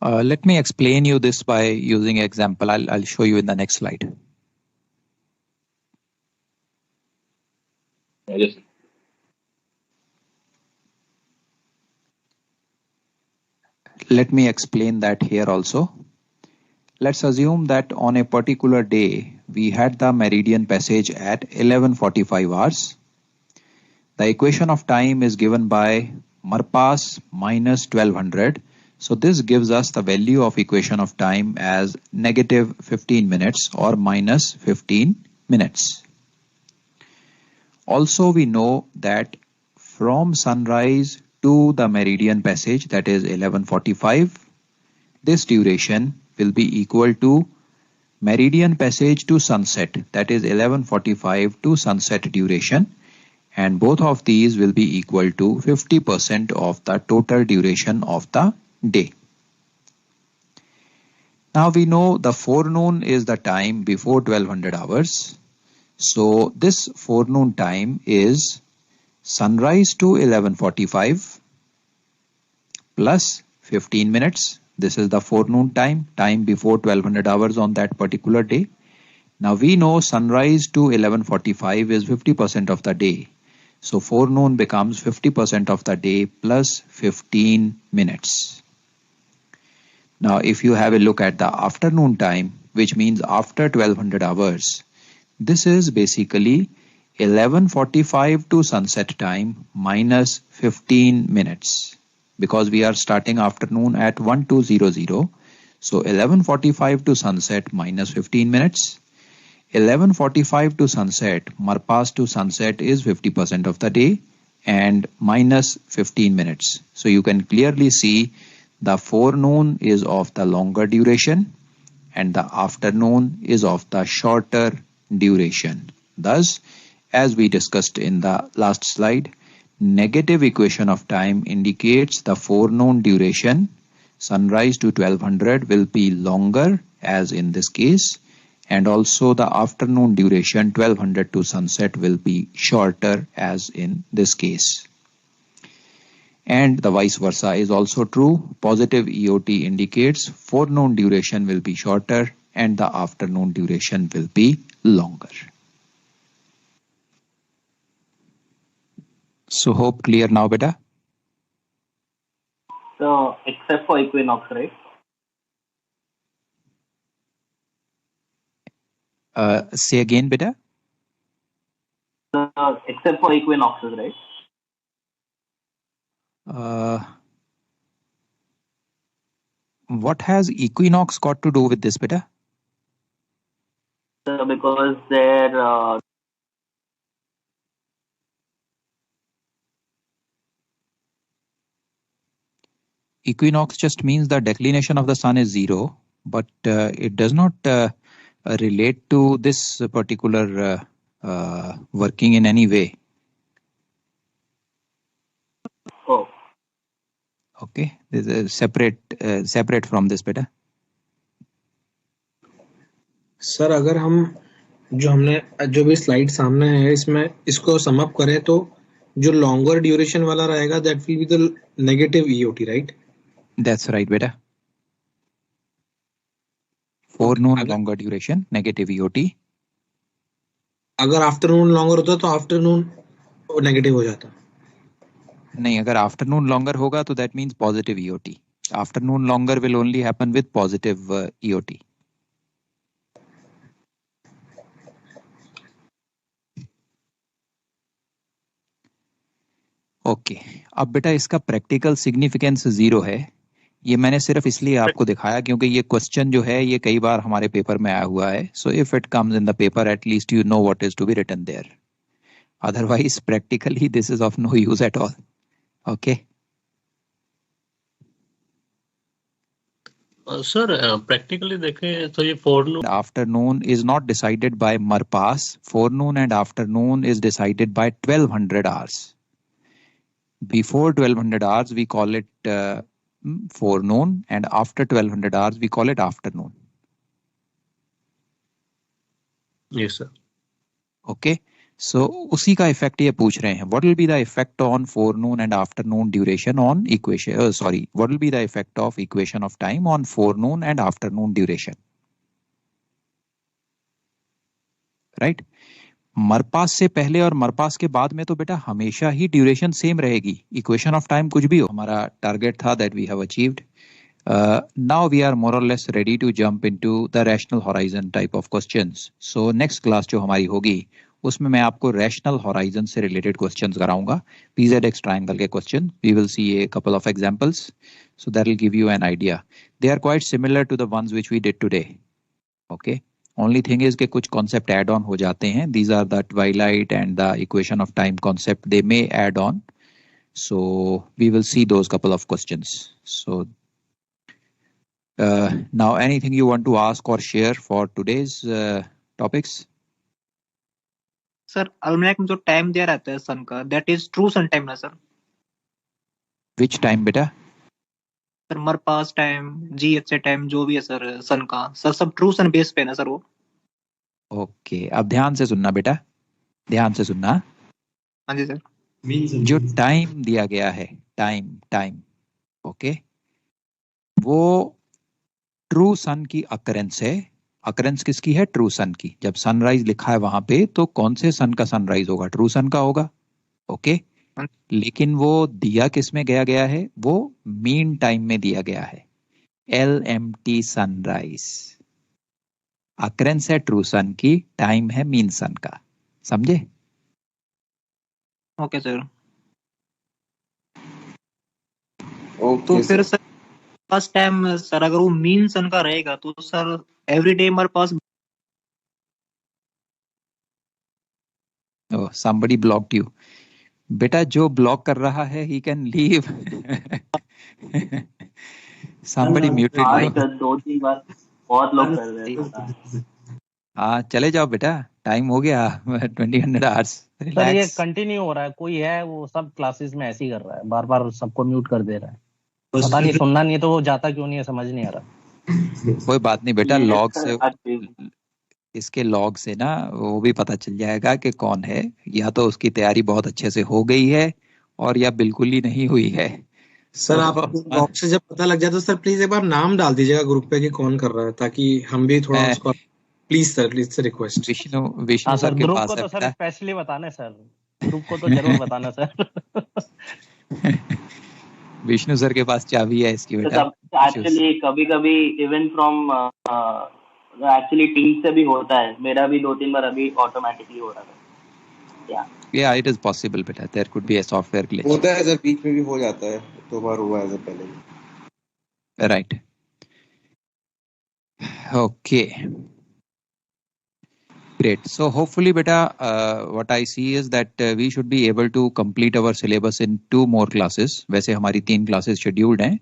Let me explain you this by using an example. I'll show you in the next slide. Yes. Let me explain that here also. Let's assume that on a particular day, we had the meridian passage at 11:45 hours. The equation of time is given by Marpas minus 1200. So this gives us the value of equation of time as negative 15 minutes or minus 15 minutes. Also, we know that from sunrise to the meridian passage, that is 11:45, this duration will be equal to meridian passage to sunset, that is 11:45 to sunset duration, and both of these will be equal to 50% of the total duration of the day. Now we know the forenoon is the time before 1200 hours. So this forenoon time is sunrise to 11:45 plus 15 minutes. This is the forenoon time, time before 1200 hours on that particular day. Now we know sunrise to 11:45 is 50% of the day. So forenoon becomes 50% of the day plus 15 minutes. Now if you have a look at the afternoon time, which means after 1200 hours, this is basically 11:45 to sunset time minus 15 minutes, because we are starting afternoon at 1200. So 11:45 to sunset minus 15 minutes. 11:45 to sunset, Marpas to sunset is 50% of the day and minus 15 minutes. So you can clearly see the forenoon is of the longer duration and the afternoon is of the shorter duration. Thus, as we discussed in the last slide, negative equation of time indicates the forenoon duration, sunrise to 1200, will be longer as in this case, and also the afternoon duration 1200 to sunset will be shorter as in this case. And the vice versa is also true. Positive EOT indicates forenoon duration will be shorter and the afternoon duration will be longer. So hope clear now, beta? So except for equinox, right? Say again, beta? Except for equinoxes, right? What has equinox got to do with this, beta? Because they're Equinox just means the declination of the sun is 0, but it does not relate to this particular working in any way. Oh. Okay, this is separate from this, beta. Sir अगर हम जो भी slide सामने है इसमें इसको sum up करें तो जो लॉन्गर ड्यूरेशन वाला रहेगा that will be the negative EOT, right? That's right, beta. Forenoon longer duration, negative EOT. अगर आफ्टरनून लॉन्गर होता तो आफ्टरनून नेगेटिव हो जाता. नहीं, अगर आफ्टरनून लॉन्गर होगा तो that means positive EOT. Afternoon longer will only happen with positive EOT. Okay, अब बेटा इसका प्रैक्टिकल सिग्निफिकेंस 0 है. ये मैंने सिर्फ इसलिए आपको दिखाया क्योंकि ये क्वेश्चन जो है ये कई बार हमारे पेपर में आया हुआ है. So if it comes in the paper at least you know what is to be written there. Otherwise practically this is of no use at all. Okay sir practically देखें तो ये forenoon afternoon is not decided by Marpas. Forenoon and afternoon is decided by 1200 hours. Before 1200 hours, we call it forenoon, and after 1200 hours, we call it afternoon. Yes, sir. Okay. So उसी का effect ये पूछ रहे हैं. What will be the effect on forenoon and afternoon duration on equation? What will be the effect of equation of time on forenoon and afternoon duration? Right? मरपास से पहले और मरपास के बाद में तो बेटा हमेशा ही ड्यूरेशन सेम रहेगी. इक्वेशन ऑफ टाइम कुछ भी हो. हमारा टारगेट था that we have achieved. Now we are more or less ready to jump into the rational horizon type of questions. So next class जो हमारी होगी उसमें मैं आपको rational horizon से related questions कराऊंगा. PZX triangle के question. We will see a couple of examples. So that will give you an idea. They are quite similar to the ones which we did today. Okay. Only thing is कि कुछ concept add on हो जाते हैं. These are the twilight and the equation of time concept. They may add on. So we will see those couple of questions. So now anything you want to ask or share for today's topics? Sir almanac में जो time दिया रहता है sun का, that is true sun time ना सर? Which time बेटा? Sir mer pass time, GHA time, जो भी है सर सन का, सर सब ट्रू सन बेस पे है ना सर वो? ओके, अब ध्यान से सुनना बेटा, ध्यान से सुनना. हाँ जी सर. जो टाइम दिया गया है, टाइम, ओके, वो ट्रू सन की अकरेंस है. अकरेंस किसकी है? ट्रू सन की. जब सनराइज लिखा है वहां पे तो कौन से सन का सनराइज होगा? ट्रू सन का होगा. ओके. लेकिन वो दिया किस में गया है? वो मीन टाइम में दिया गया है. LMT sunrise. अकरेंस है ट्रू सन की, टाइम है मीन सन का. समझे? Okay sir. ओके तो फिर सर फर्स्ट टाइम सर अगर वो मीन सन का रहेगा तो सर एवरीडे हमारे पास. Oh, somebody blocked you. बेटा जो ब्लॉक कर रहा है he can leave. Somebody muted you. Sir 2-3 बार बहुत लोग कर रहे हैं. हाँ चले जाओ बेटा, टाइम हो गया. 2000 hours. सर ये कंटिन्यू हो रहा है, कोई है वो सब क्लासेस में ऐसे ही कर रहा है, बार बार सबको म्यूट कर दे रहा है. पता नहीं सुनना नहीं है तो वो जाता क्यों नहीं है, समझ नहीं आ रहा. कोई बात नहीं बेटा, लॉग से, इसके लॉग से ना वो भी पता चल जाएगा कि कौन है. या तो उसकी तैयारी बहुत अच्छे से हो गई है और या बिल्कुल ही नहीं हुई है. सर आपको लॉग से जब पता लग जाए तो सर प्लीज एक बार नाम डाल दीजिएगा ग्रुप पे कि कौन कर रहा है, ताकि हम भी थोड़ा उसको. Please sir request. Vishnu sir के पास को तो सर स्पेशली बताना सर, ग्रुप को तो जरूर बताना सर. विष्णु सर के पास चाबी है इसकी बेटा. एक्चुअली कभी-कभी इवन फ्रॉम एक्चुअली टीम से भी होता है. मेरा भी 2-3 बार अभी ऑटोमेटिकली हो रहा था. Yeah, it is possible बेटा. There could be a software glitch. होता है सर, बीच में भी हो जाता है. 2 बार हुआ है सर पहले. Right. Okay. Great. So hopefully beta, what I see is that we should be able to complete our syllabus in 2 more classes. वैसे हमारी 3 classes scheduled हैं,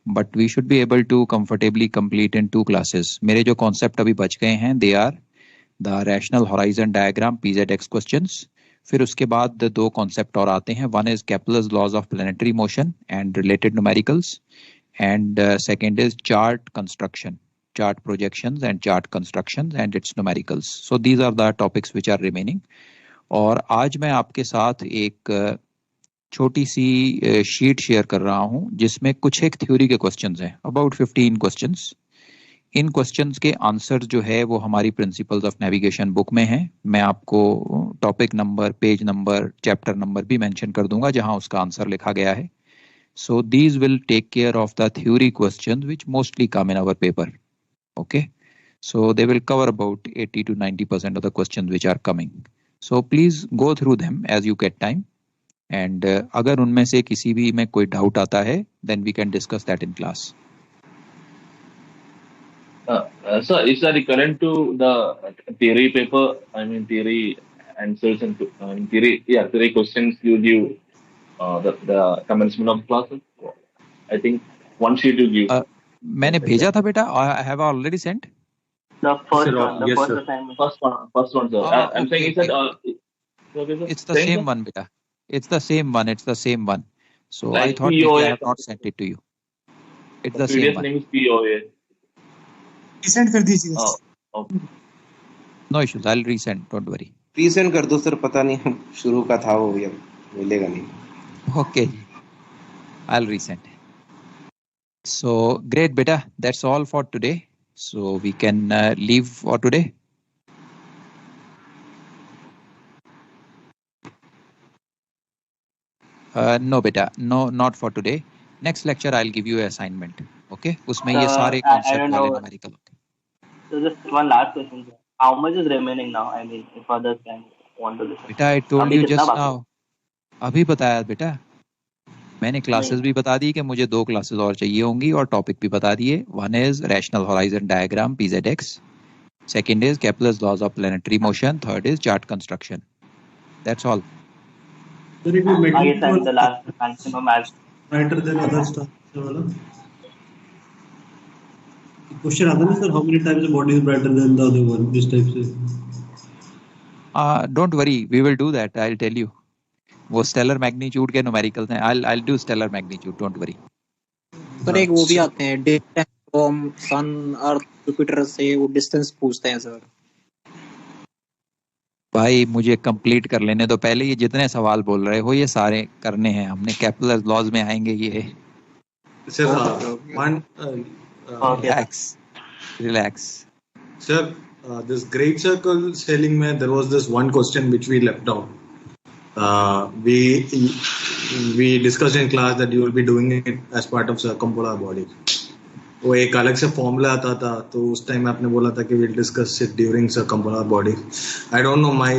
but we should be able to comfortably complete in 2 classes. मेरे जो concept अभी बच गए हैं, they are the rational horizon diagram PZX questions. फिर उसके बाद 2 concept और आते हैं. One is Kepler's laws of planetary motion and related numericals, and second is chart construction. Chart projections and chart constructions and its numericals. So these are the topics which are remaining. और आज मैं आपके साथ एक छोटी सी sheet share कर रहा हूं जिसमें कुछ एक थ्योरी के क्वेश्चंस हैं, अबाउट 15 क्वेश्चंस. इन क्वेश्चंस के आंसर जो है वो हमारी प्रिंसिपल्स ऑफ नेविगेशन बुक में है. मैं आपको topic number, page number, chapter number भी मेंशन कर दूंगा जहां उसका आंसर लिखा गया है. So these will take care of the theory questions which mostly come in our paper. Okay, so they will cover about 80 to 90% of the questions which are coming. So please go through them as you get time, and अगर उनमें से किसी भी में कोई doubt आता है then we can discuss that in class. Sir, is that equivalent to the theory paper? I mean theory answers and theory questions you give the commencement of classes. I think one sheet you give. मैंने भेजा था बेटा. I have already sent. The first one, the first assignment. First one, sir. I'm saying is that it's the same one beta. It's the same one. So Like I thought maybe I POA. have not sent it to you. It's The the same previous one. name is POA. Resend कर दीजिए Oh, okay. No issues. I'll resend. Don't worry. Resend कर दो sir, पता नहीं शुरू का था वो, या मिलेगा नहीं. Okay. I'll resend. So great, beta. That's all for today. So we can leave for today. No, beta. No, not for today. Next lecture, I'll give you an assignment. Okay? उसमें ये सारे I concept don't वाले know. numerical होते हैं. So just one last question, sir. How much is remaining now? I mean, if others can want to listen. बेटा, I told अभी you कितना just बाकी है? now. अभी बताया बेटा. मैंने क्लासेस भी बता दी कि मुझे 2 क्लासेस और चाहिए होंगी और टॉपिक भी बता दिए. One is rational horizon diagram PZX. Second is Kepler's laws of planetary motion. Third is chart construction. That's all. Sir, it will I guess I'm the mechanism last maximum as brighter than other stars. वाला. Question आता है sir, how many times the body is brighter than the other one? This type से. Don't worry, we will do that. I'll tell you. वो stellar magnitude के numericals हैं. I'll do stellar magnitude. Don't worry. Sir एक वो भी आते हैं distance from sun earth Jupiter से, वो डिस्टेंस पूछते हैं सर. भाई मुझे कंप्लीट कर लेने दो पहले. ये जितने सवाल बोल रहे हो ये सारे करने हैं हमने. केपलर लॉज में आएंगे ये. Sir, one. Relax. Sir, this great circle sailing mein, there was this one question which we left out. We discussed in class that you will be doing it as part of circumpolar body. वो एक अलग से formula आता था, तो उस time आपने बोला था कि we'll discuss it during circumpolar body. I don't know, my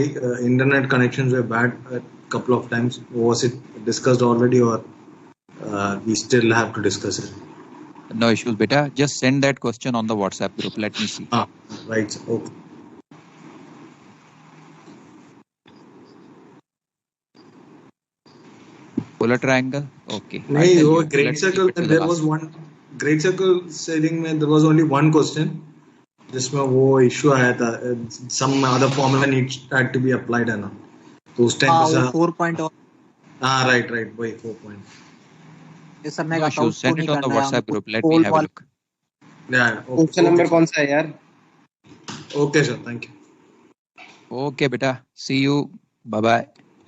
internet connections were bad a couple of times. Was it discussed already, or we still have to discuss it? No issues, beta. Just send that question on the WhatsApp group. Let me see. Right. Okay. Polar triangle. Okay. नहीं, वो great circle में there was one great circle sailing में there was only one question जिसमें वो issue आया था, some other formula needs had to be applied है ना, तो उस टाइम पे 4 पॉइंट और right वही 4 point. ये सब मैं No कहता हूँ issues. Send नहीं it on the करना है WhatsApp हमको. group. Let me have a look. Question number कौन सा है यार? Okay sir, thank you. Okay, beta. See you. Bye bye.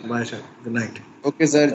Bye sir. Good night. Okay sir.